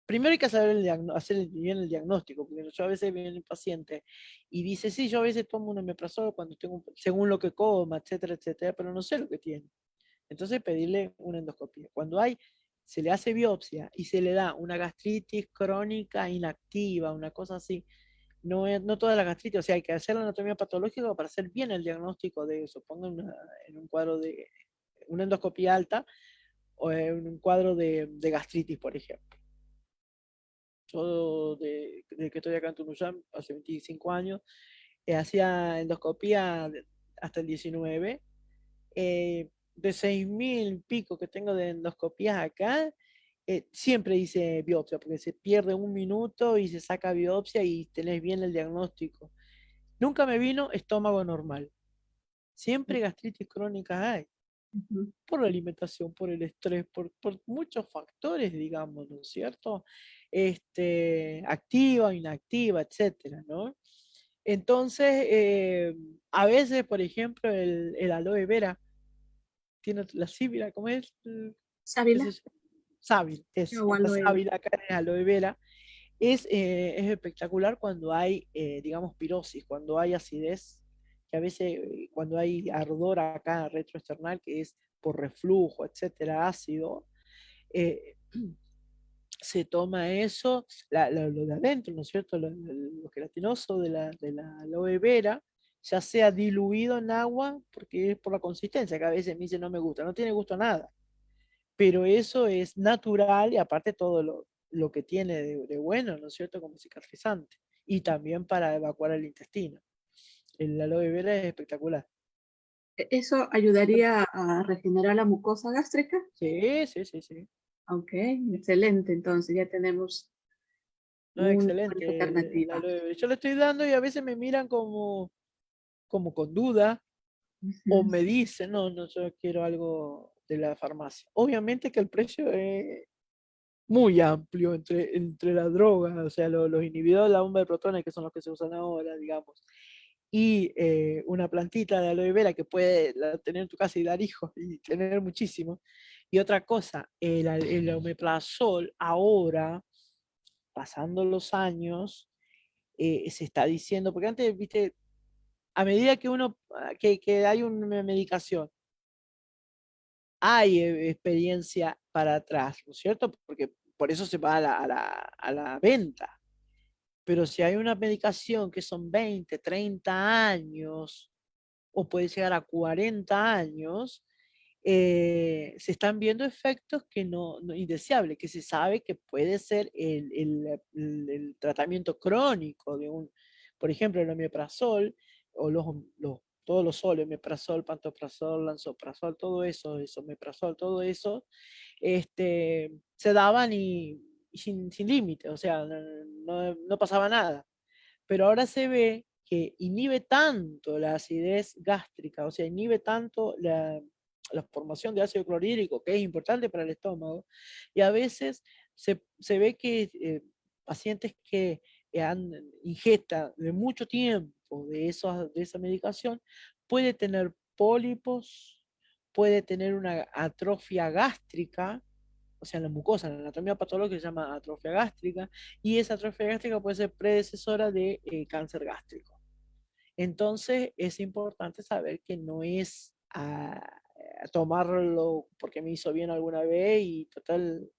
primero hay que saber hacer bien el diagnóstico, porque yo a veces viene el paciente y dice, sí, yo a veces tomo un omeprazol cuando tengo, según lo que coma, etcétera, etcétera, pero no sé lo que tiene. Entonces pedirle una endoscopia. Cuando se le hace biopsia y se le da una gastritis crónica inactiva, una cosa así, no toda la gastritis, o sea, hay que hacer la anatomía patológica para hacer bien el diagnóstico de eso. Pongan en un cuadro de una endoscopia alta o en un cuadro de gastritis, por ejemplo. Yo, de que estoy acá en Tunuyán, hace 25 años, hacía endoscopía hasta el 19. De 6.000 pico que tengo de endoscopías acá, siempre hice biopsia, porque se pierde un minuto y se saca biopsia y tenés bien el diagnóstico. Nunca me vino estómago normal. Siempre gastritis crónica hay, Ujú. por la alimentación, por el estrés, por muchos factores, digamos, ¿no es cierto? Activa, inactiva, etcétera, ¿no? Entonces, a veces, por ejemplo, el aloe vera tiene la síbila, ¿cómo es? ¿Qué ¿Sábila? se llama? Sábila, eso, O esta aloe vera. sábila acá en aloe vera es espectacular cuando hay, digamos, pirosis, cuando hay acidez, que a veces cuando hay ardor acá retroesternal, que es por reflujo, etcétera, ácido, eh, se toma eso, lo de adentro, ¿no es cierto? Lo gelatinoso de la aloe vera, ya sea diluido en agua, porque es por la consistencia, que a veces me dice no me gusta, no tiene gusto a nada, pero eso es natural y aparte todo lo que tiene de bueno, ¿no es cierto? Como cicatrizante y también para evacuar el intestino. El aloe vera es espectacular. ¿Eso ayudaría a regenerar la mucosa gástrica? Sí, sí, sí, sí. Ok, excelente. Entonces ya tenemos No, es una buena excelente el alternativa. aloe vera. Yo le estoy dando y a veces me miran como con duda o Ujú. me dicen, no, no, yo quiero algo de la farmacia. Obviamente que el precio es muy amplio entre la droga, o sea, los inhibidores de la bomba de protones, que son los que se usan ahora, digamos, y una plantita de aloe vera que puede tener en tu casa y dar hijos y tener muchísimo. Y otra cosa, el omeprazol ahora, pasando los años, se está diciendo, porque antes, viste, a medida que que hay una medicación, hay experiencia para atrás, ¿no es cierto? Porque por eso se va a la venta. Pero si hay una medicación que son 20, 30 años, o puede llegar a 40 años, se están viendo efectos que no indeseables, que se sabe que puede ser el tratamiento crónico por ejemplo, el omeprazol o todos los soles, omeprazol, pantoprazol, lansoprazol, todo eso, esomeprazol, todo eso, se daban y sin límite, o sea, no pasaba nada. Pero ahora se ve que inhibe tanto la acidez gástrica, o sea, inhibe tanto la formación de ácido clorhídrico, que es importante para el estómago, y a veces se ve que pacientes que han ingesta de mucho tiempo de esa medicación, puede tener pólipos, puede tener una atrofia gástrica, o sea, en la mucosa, en la anatomía patológica se llama atrofia gástrica, y esa atrofia gástrica puede ser predecesora de cáncer gástrico. Entonces, es importante saber que no es a tomarlo porque me hizo bien alguna vez y total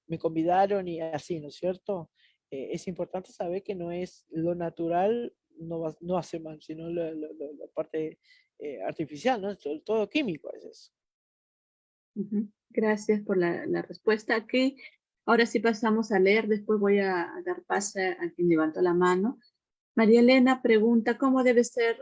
me convidaron y así, ¿no es cierto? Es importante saber que no es lo natural, no hace mal, sino la parte artificial, ¿no? Todo químico es eso. Ujú. Gracias por la respuesta. Aquí, ahora sí pasamos a leer, después voy a dar pase a quien levantó la mano. María Elena pregunta, ¿cómo debe ser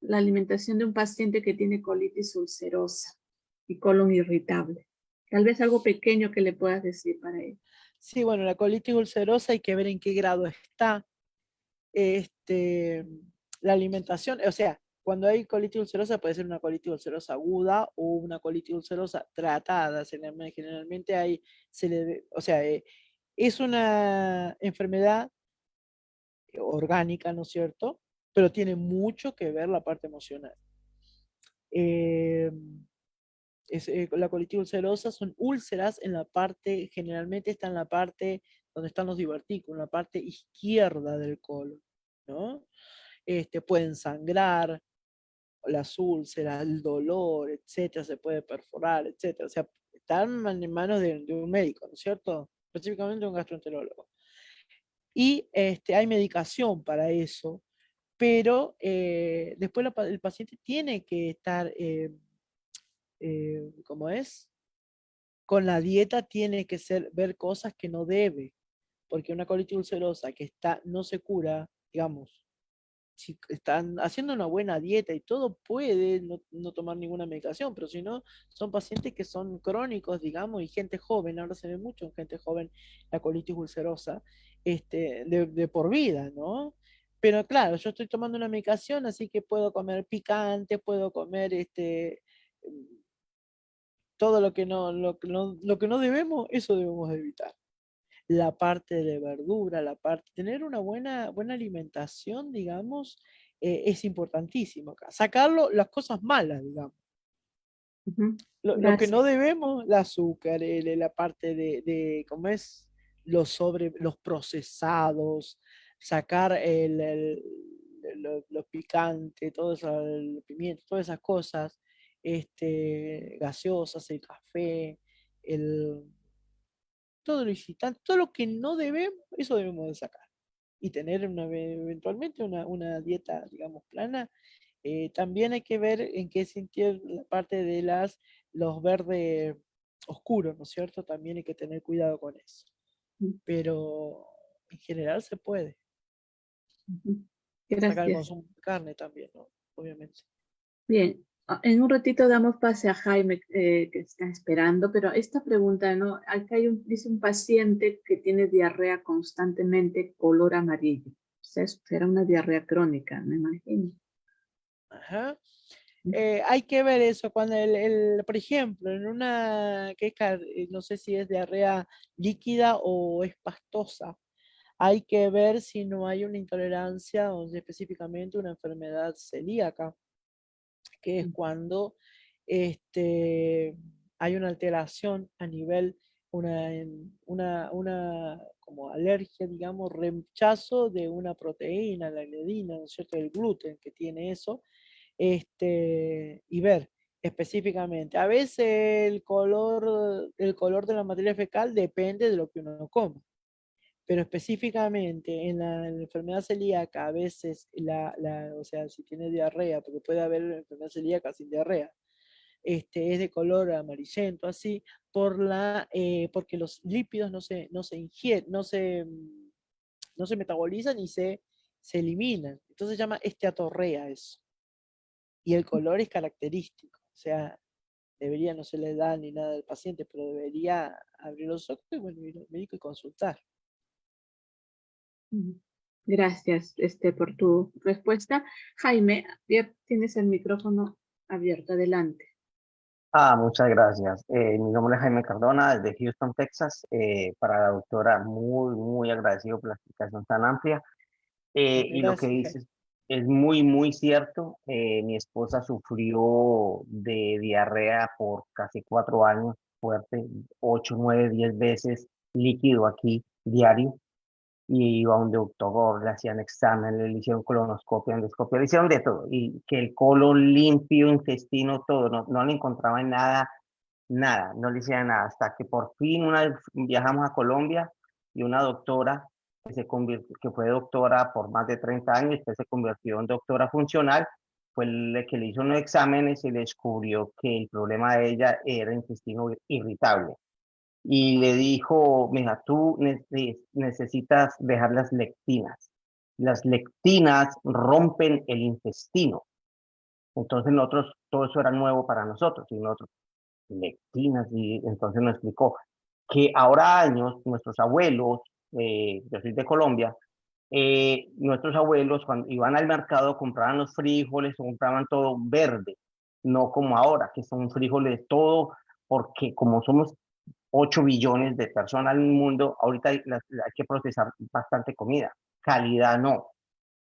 la alimentación de un paciente que tiene colitis ulcerosa y colon irritable? Tal vez algo pequeño que le puedas decir para él. Sí, bueno, la colitis ulcerosa hay que ver en qué grado está. este, la alimentación, o sea, cuando hay colitis ulcerosa puede ser una colitis ulcerosa aguda o una colitis ulcerosa tratada. Generalmente o sea, es una enfermedad orgánica, ¿no es cierto? Pero tiene mucho que ver la parte emocional. Eh, la colitis ulcerosa son úlceras en la parte, generalmente está en la parte donde están los divertículos, en la parte izquierda del colon, ¿no? Pueden sangrar, las úlceras, el dolor, etcétera, se puede perforar, etcétera. O sea, están en manos de un médico, ¿no es cierto? Específicamente un gastroenterólogo. Y hay medicación para eso, pero después el paciente tiene que estar, ¿cómo es? Con la dieta tiene que ver cosas que no debe, porque una colitis ulcerosa que no se cura, digamos, si están haciendo una buena dieta y todo, puede no tomar ninguna medicación, pero si no, son pacientes que son crónicos, digamos, y gente joven, ahora se ve mucho en gente joven la colitis ulcerosa, de por vida, ¿no? Pero claro, yo estoy tomando una medicación, así que puedo comer picante, puedo comer todo lo que no debemos, eso debemos evitar. La parte de verdura, tener una buena alimentación, digamos, es importantísimo acá. Sacarlo, las cosas malas, digamos. Lo que no Gracias. debemos, el azúcar, la parte ¿cómo es? Los procesados, sacar lo picante, todo eso, el pimiento, todas esas cosas, gaseosas, el café, el, todo lo excitante, todo lo que no debemos, eso debemos de sacar. Y tener eventualmente una dieta, digamos, plana. También hay que ver en qué sentido la parte de los verdes oscuros, ¿no es cierto? También hay que tener cuidado con eso. Pero en general se puede. Sacar el Gracias. consumo de carne también, ¿no? Obviamente. Bien, en un ratito damos pase a Jaime que está esperando, pero esta pregunta, ¿no? Acá dice un paciente que tiene diarrea constantemente color amarillo. O sea, será una diarrea crónica, me imagino. Ajá. Hay que ver eso cuando por ejemplo, en una que no sé si es diarrea líquida o es pastosa, hay que ver si no hay una intolerancia o específicamente una enfermedad celíaca, que es cuando hay una alteración a nivel, una como alergia, digamos, rechazo de una proteína, la gliadina, ¿no es cierto?, el gluten que tiene eso, y ver específicamente. A veces el color de la materia fecal depende de lo que uno coma, pero específicamente en la enfermedad celíaca, a veces, o sea, si tiene diarrea, porque puede haber enfermedad celíaca sin diarrea, es de color amarillento, así, porque los lípidos no se ingieren, no se metabolizan y se eliminan. Entonces se llama esteatorrea eso. Y el color es característico, o sea, no se le da ni nada al paciente, pero debería abrir los ojos y bueno, ir al médico y consultar. Gracias, por tu respuesta. Jaime, tienes el micrófono abierto, adelante. Muchas gracias. Mi nombre es Jaime Cardona, desde Houston, Texas. Para la doctora, muy agradecido por la explicación tan amplia. Y lo que Gracias. dices es muy cierto. Mi esposa sufrió de diarrea por casi 4 años, fuerte, 8, 9, 10 veces líquido aquí, diario. Y iba a un doctor, le hacían examen, le hicieron colonoscopia, endoscopia, le hicieron de todo. Y que el colon limpio, intestino, todo, no le encontraban nada, no le hicieron nada. Hasta que por fin una vez viajamos a Colombia y una doctora que fue doctora por más de 30 años, después se convirtió en doctora funcional, fue el que le hizo unos exámenes y le descubrió que el problema de ella era intestino irritable. Y le dijo, mira, tú necesitas dejar las lectinas. Las lectinas rompen el intestino. Entonces nosotros, todo eso era nuevo para nosotros, y nosotros, lectinas, y entonces nos explicó que ahora años, nuestros abuelos, yo soy de Colombia, nuestros abuelos cuando iban al mercado compraban los frijoles, compraban todo verde, no como ahora, que son frijoles todo, porque como somos 8 billones de personas en el mundo, ahorita hay que procesar bastante comida, calidad no.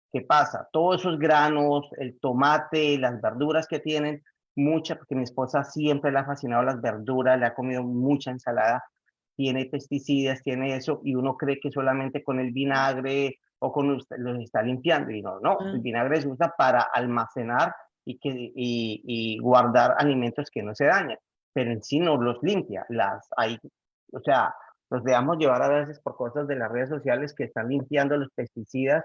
¿Qué pasa? Todos esos granos, el tomate, las verduras que tienen, mucha, porque mi esposa siempre le ha fascinado las verduras, le ha comido mucha ensalada, tiene pesticidas, tiene eso, y uno cree que solamente con el vinagre o con los está limpiando, y no, no, el vinagre se usa para almacenar y guardar alimentos que no se dañan, pero en sí no los limpia, o sea, nos dejamos llevar a veces por cosas de las redes sociales que están limpiando los pesticidas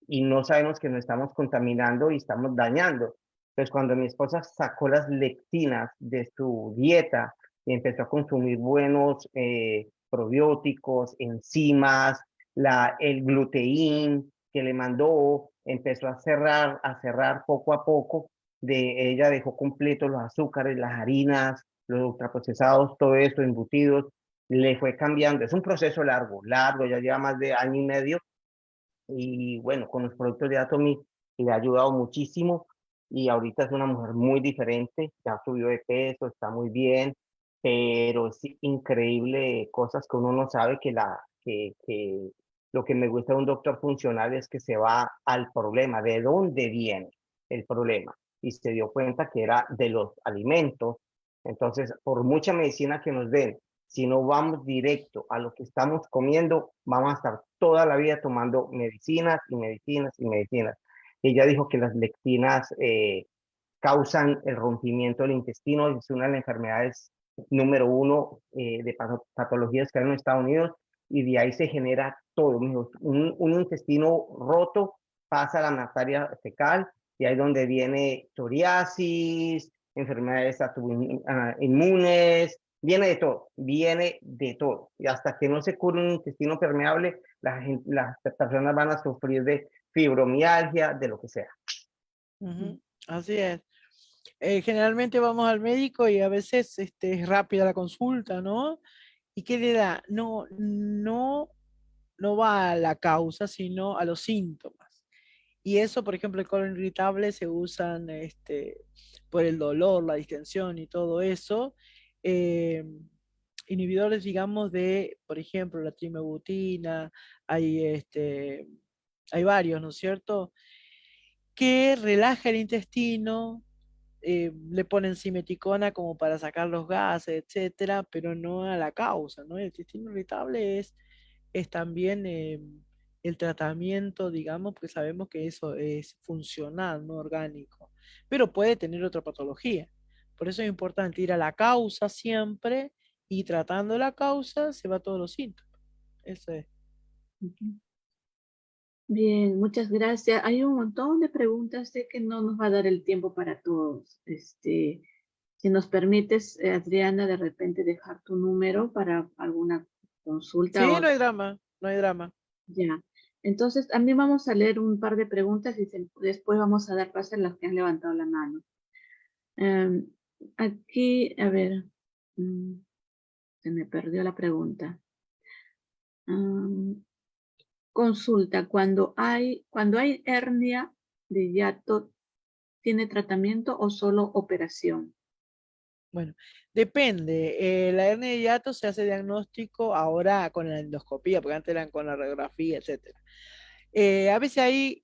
y no sabemos que nos estamos contaminando y estamos dañando. Pues cuando mi esposa sacó las lectinas de su dieta y empezó a consumir buenos probióticos, enzimas, el gluteín que le mandó, empezó a cerrar poco a poco. Ella dejó completo los azúcares, las harinas, los ultraprocesados, todo eso, embutidos, le fue cambiando. Es un proceso largo, largo, ya lleva más de año y medio. Y bueno, con los productos de Atomy le ha ayudado muchísimo. Y ahorita es una mujer muy diferente, ya subió de peso, está muy bien, pero es increíble cosas que uno no sabe que lo que me gusta de un doctor funcional es que se va al problema, de dónde viene el problema. Y se dio cuenta que era de los alimentos. Entonces, por mucha medicina que nos den, si no vamos directo a lo que estamos comiendo, vamos a estar toda la vida tomando medicinas y medicinas y medicinas. Ella dijo que las lectinas causan el rompimiento del intestino, es una de las enfermedades número uno de patologías que hay en Estados Unidos, y de ahí se genera todo. Un intestino roto pasa a la materia fecal, y ahí es donde viene psoriasis, enfermedades inmunes, viene de todo. Y hasta que no se cure un intestino permeable, las personas van a sufrir de fibromialgia, de lo que sea. Así es. Generalmente vamos al médico y a veces es rápida la consulta, ¿no? ¿Y qué le da? No va a la causa, sino a los síntomas. Y eso, por ejemplo, el colon irritable se usan por el dolor, la distensión y todo eso. eh, Inhibidores, digamos, de, por ejemplo, la trimebutina, hay varios, ¿no es cierto? Que relaja el intestino, le ponen simeticona como para sacar los gases, etcétera, pero no a la causa, ¿no? El intestino irritable es también el tratamiento, digamos, porque sabemos que eso es funcional, no orgánico, pero puede tener otra patología. Por eso es importante ir a la causa siempre y tratando la causa se va todos los síntomas. Eso es. Bien, muchas gracias. Hay un montón de preguntas, sé que no nos va a dar el tiempo para todos. Si nos permites, Adriana, de repente dejar tu número para alguna consulta Sí, o no hay drama, no hay drama. ya. Entonces, a mí vamos a leer un par de preguntas y después vamos a dar paso a las que han levantado la mano. Aquí, a ver, se me perdió la pregunta. Consulta, cuando hay hernia de hiato, ¿tiene tratamiento o solo operación? Bueno, depende. La hernia de hiato se hace diagnóstico ahora con la endoscopía, porque antes eran con la radiografía, etcétera. A veces ahí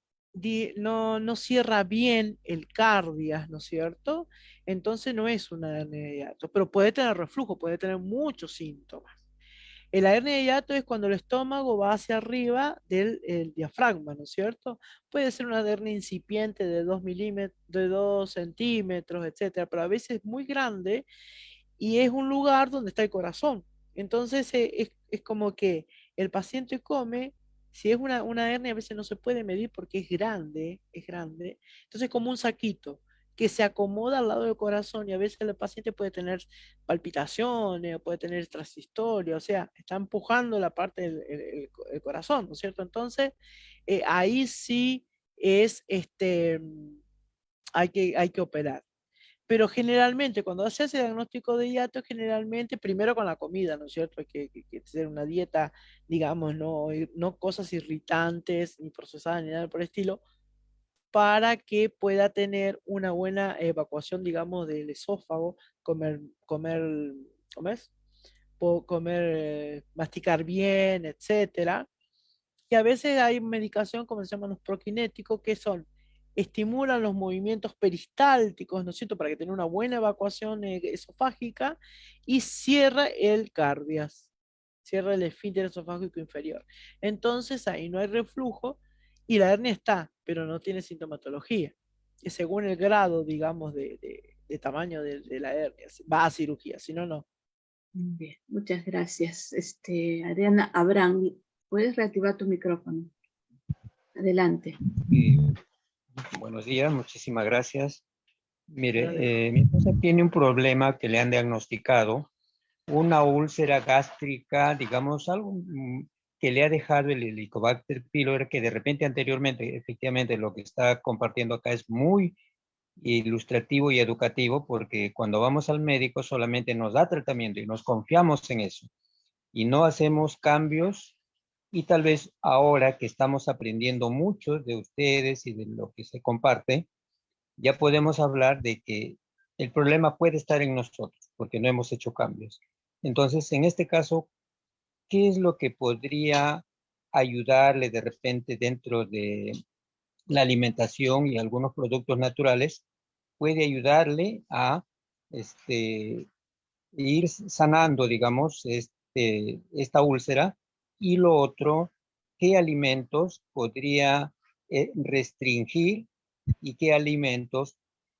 no cierra bien el cardias, ¿no es cierto? Entonces no es una hernia de hiato, pero puede tener reflujo, puede tener muchos síntomas. La hernia de hiato es cuando el estómago va hacia arriba del el diafragma, ¿no es cierto? Puede ser una hernia incipiente de 2 milímetros, de 2 centímetros, etcétera, pero a veces muy grande y es un lugar donde está el corazón. Entonces es como que el paciente come, si es una hernia a veces no se puede medir porque es grande, entonces es como un saquito que se acomoda al lado del corazón y a veces el paciente puede tener palpitaciones, o puede tener trasistolia, o sea, está empujando la parte del corazón, ¿no es cierto? Entonces, ahí sí es, hay que operar. Pero generalmente, cuando se hace diagnóstico de hiato, generalmente primero con la comida, ¿no es cierto? Hay que tener una dieta, digamos, no cosas irritantes, ni procesadas, ni nada por el estilo, para que pueda tener una buena evacuación, digamos, del esófago, ¿cómo es? Masticar bien, etcétera. Y a veces hay medicación, como se llaman los prokinéticos, que estimulan los movimientos peristálticos, ¿no es cierto?, para que tenga una buena evacuación esofágica y cierra el cardias. cierra el esfínter esofágico inferior. Entonces ahí no hay reflujo y la hernia está, pero no tiene sintomatología. Y según el grado, digamos, de tamaño de la hernia, va a cirugía, si no, no. Bien, muchas gracias. Adriana Abraham, ¿puedes reactivar tu micrófono? Adelante. Buenos días, muchísimas gracias. Mire, Dale. mi esposa tiene un problema que le han diagnosticado, una úlcera gástrica, digamos, algo que le ha dejado el Helicobacter pylori, que de repente anteriormente, efectivamente, lo que está compartiendo acá es muy ilustrativo y educativo, porque cuando vamos al médico solamente nos da tratamiento y nos confiamos en eso, y no hacemos cambios. Y tal vez ahora que estamos aprendiendo mucho de ustedes y de lo que se comparte, ya podemos hablar de que el problema puede estar en nosotros, porque no hemos hecho cambios. Entonces, en este caso, ¿qué es lo que podría ayudarle de repente dentro de la alimentación y algunos productos naturales? Puede ayudarle a ir sanando, digamos, esta úlcera. Y lo otro, ¿qué alimentos podría restringir y qué alimentos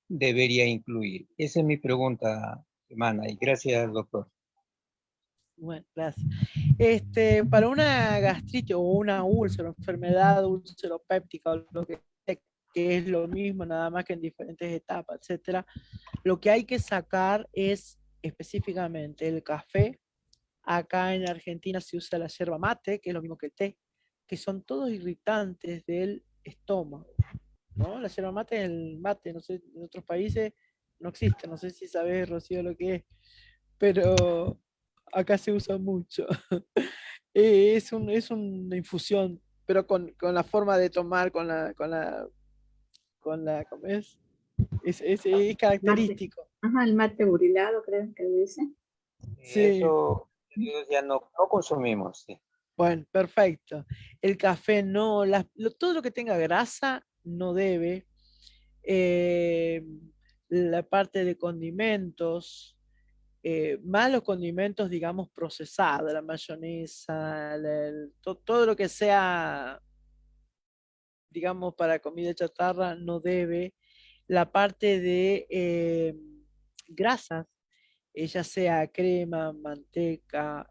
debería incluir? Esa es mi pregunta, hermana, y gracias, doctor. Bueno, gracias. Para una gastritis o una úlcera, enfermedad ulceropéptica o lo que es lo mismo, nada más que en diferentes etapas, etcétera, lo que hay que sacar es específicamente el café. Acá en Argentina se usa la yerba mate, que es lo mismo que el té, que son todos irritantes del estómago, ¿no? La yerba mate, el mate, no sé, en otros países no existe, no sé si sabes, Rocío, lo que es, pero acá se usa mucho. Es una infusión, pero con la forma de tomar, ¿cómo es? Es Mate. característico. Ajá, el mate burilado, creo que dice. Sí, Eso ya no consumimos, sí. bueno, perfecto. El café no, todo lo que tenga grasa no debe. Eh, la parte de condimentos, más los condimentos, digamos, procesados, la mayonesa, todo lo que sea, digamos, para comida chatarra no debe. La parte de grasas, ya sea crema, manteca,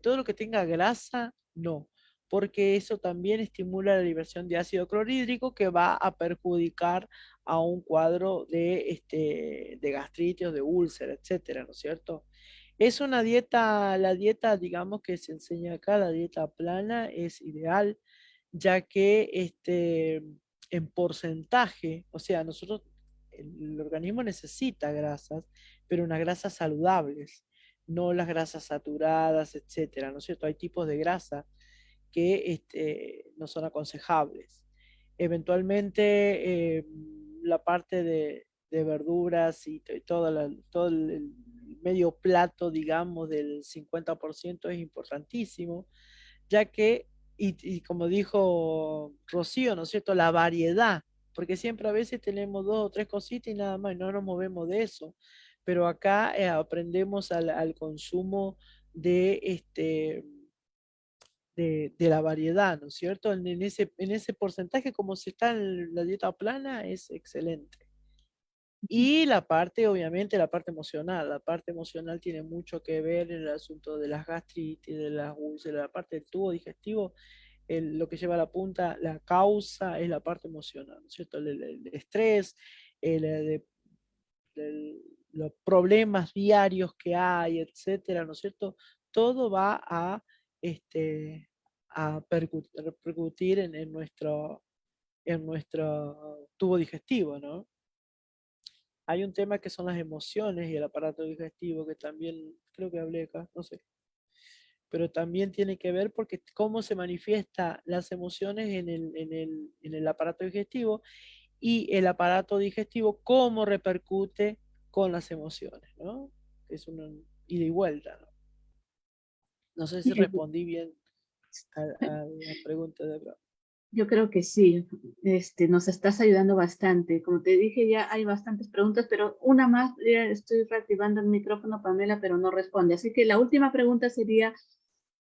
todo lo que tenga grasa, no, porque eso también estimula la liberación de ácido clorhídrico que va a perjudicar a un cuadro de gastritis o de úlcera, etcétera, ¿no es cierto? Es una dieta, la dieta, digamos, que se enseña acá, la dieta plana, es ideal, ya que en porcentaje, o sea, el organismo necesita grasas, pero unas grasas saludables, no las grasas saturadas, etcétera, ¿no es cierto? Hay tipos de grasa que no son aconsejables. Eventualmente, la parte de verduras y todo el medio plato, digamos, del 50% es importantísimo, ya que, y como dijo Rocío, ¿no es cierto?, la variedad, porque siempre a veces tenemos dos o tres cositas y nada más, y no nos movemos de eso, pero acá aprendemos al consumo de, de la variedad, ¿no es cierto? En ese porcentaje, como se está en la dieta plana, es excelente. Y la parte, obviamente, la parte emocional tiene mucho que ver en el asunto de las gastritis, de las úlceras, la parte del tubo digestivo, lo que lleva a la punta, la causa es la parte emocional, ¿no es cierto? El estrés, el- los problemas diarios que hay, etcétera, ¿no es cierto? Todo va a repercutir en nuestro tubo digestivo, ¿no? Hay un tema que son las emociones y el aparato digestivo, que también creo que hablé acá, no sé. Pero también tiene que ver porque cómo se manifiestan las emociones en el aparato digestivo y el aparato digestivo cómo repercute con las emociones, ¿no? Es una ida y vuelta, ¿no? No sé si respondí bien a la pregunta de Abraham. Yo creo que sí, nos estás ayudando bastante. Como te dije, ya hay bastantes preguntas, pero una más, ya estoy reactivando el micrófono, Pamela, pero no responde. Así que la última pregunta sería,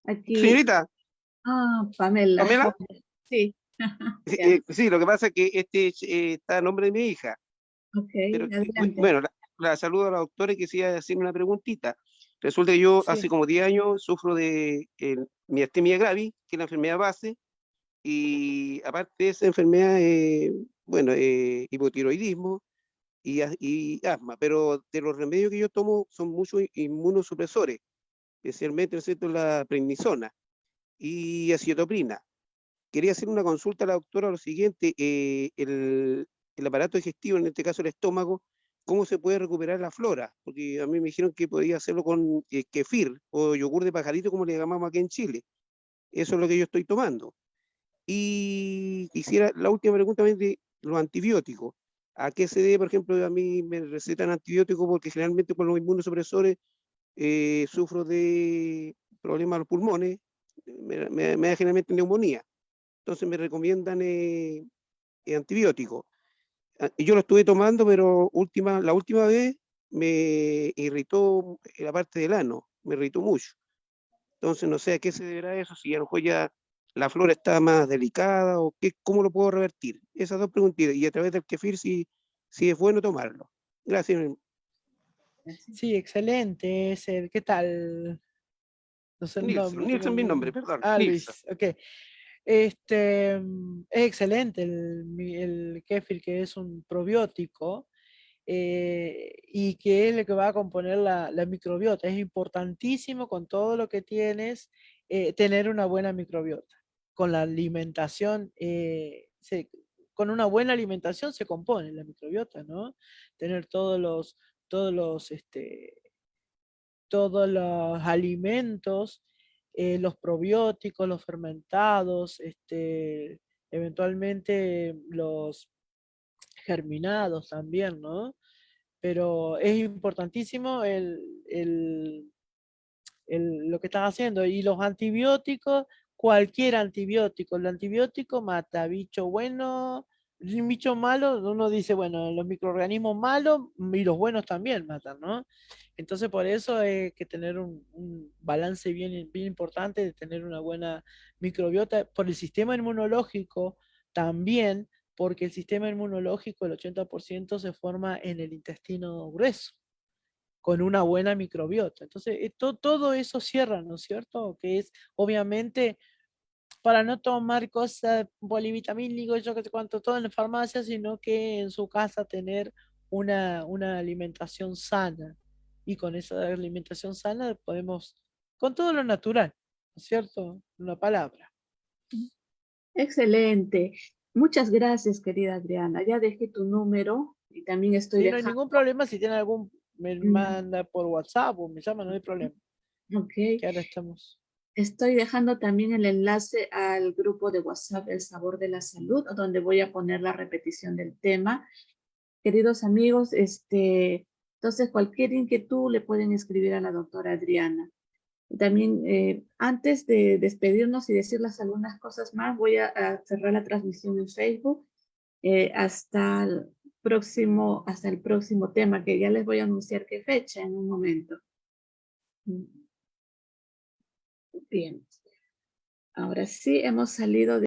Aquí. Señorita, Pamela. ¿Pamela? Sí. Ya. Sí, lo que pasa es que está a nombre de mi hija. Ok, Pero, adelante. bueno, la saludo a la doctora y quisiera hacerle una preguntita. Resulta que yo Sí. hace como 10 años sufro de miastenia gravis, que es la enfermedad base, y aparte de esa enfermedad, hipotiroidismo y asma, pero de los remedios que yo tomo son muchos inmunosupresores, especialmente, ¿no es cierto?, la prednisona y acetoprina. Quería hacer una consulta a la doctora lo siguiente, el aparato digestivo, en este caso el estómago, ¿cómo se puede recuperar la flora? Porque a mí me dijeron que podía hacerlo con kefir o yogur de pajarito, como le llamamos aquí en Chile. Eso es lo que yo estoy tomando. Y quisiera la última pregunta de los antibióticos. ¿A qué se debe, por ejemplo, a mí me recetan antibióticos? Porque generalmente con los inmunosupresores sufro de problemas a los pulmones, me da generalmente neumonía. Entonces me recomiendan antibióticos. Yo lo estuve tomando, pero la última vez me irritó la parte del ano, me irritó mucho. Entonces no sé a qué se deberá eso, si a lo mejor ya la flora está más delicada o cómo lo puedo revertir. Esas dos preguntitas. Y a través del kefir si es bueno tomarlo. Gracias. Sí, excelente. ¿Qué tal? No sé el nombre. Nilsson, mi nombre, perdón. Nilsson. Luis, ok. Es excelente el kéfir, que es un probiótico, y que es lo que va a componer la microbiota. Es importantísimo con todo lo que tienes, tener una buena microbiota. Con la alimentación, con una buena alimentación se compone la microbiota, ¿no? Tener todos los alimentos, los probióticos, los fermentados, eventualmente los germinados también, ¿no? Pero es importantísimo lo que están haciendo. Y los antibióticos, cualquier antibiótico, el antibiótico mata bicho bueno, bicho malo, uno dice, bueno, los microorganismos malos y los buenos también matan, ¿no? Entonces por eso hay que tener un balance bien importante, de tener una buena microbiota, por el sistema inmunológico también, porque el sistema inmunológico, el 80% se forma en el intestino grueso, con una buena microbiota. Entonces, todo eso cierra, ¿no es cierto? Que es, obviamente, para no tomar cosas polivitamínicos, yo que sé cuánto, todo en la farmacia, sino que en su casa tener una alimentación sana. Y con esa alimentación sana podemos, con todo lo natural, ¿no es cierto? Una palabra. Excelente. Muchas gracias, querida Adriana. Ya dejé tu número y también estoy Sí, no hay dejando. ningún problema. Si tiene algún, me Mm, manda por WhatsApp o me llama, no hay problema. Ok. Que ahora estamos. Estoy dejando también el enlace al grupo de WhatsApp El Sabor de la Salud, donde voy a poner la repetición del tema. Queridos amigos, entonces cualquier inquietud le pueden escribir a la doctora Adriana. También, antes de despedirnos y decirles algunas cosas más, voy a cerrar la transmisión en Facebook hasta el próximo tema, que ya les voy a anunciar qué fecha en un momento. Bien, ahora sí hemos salido de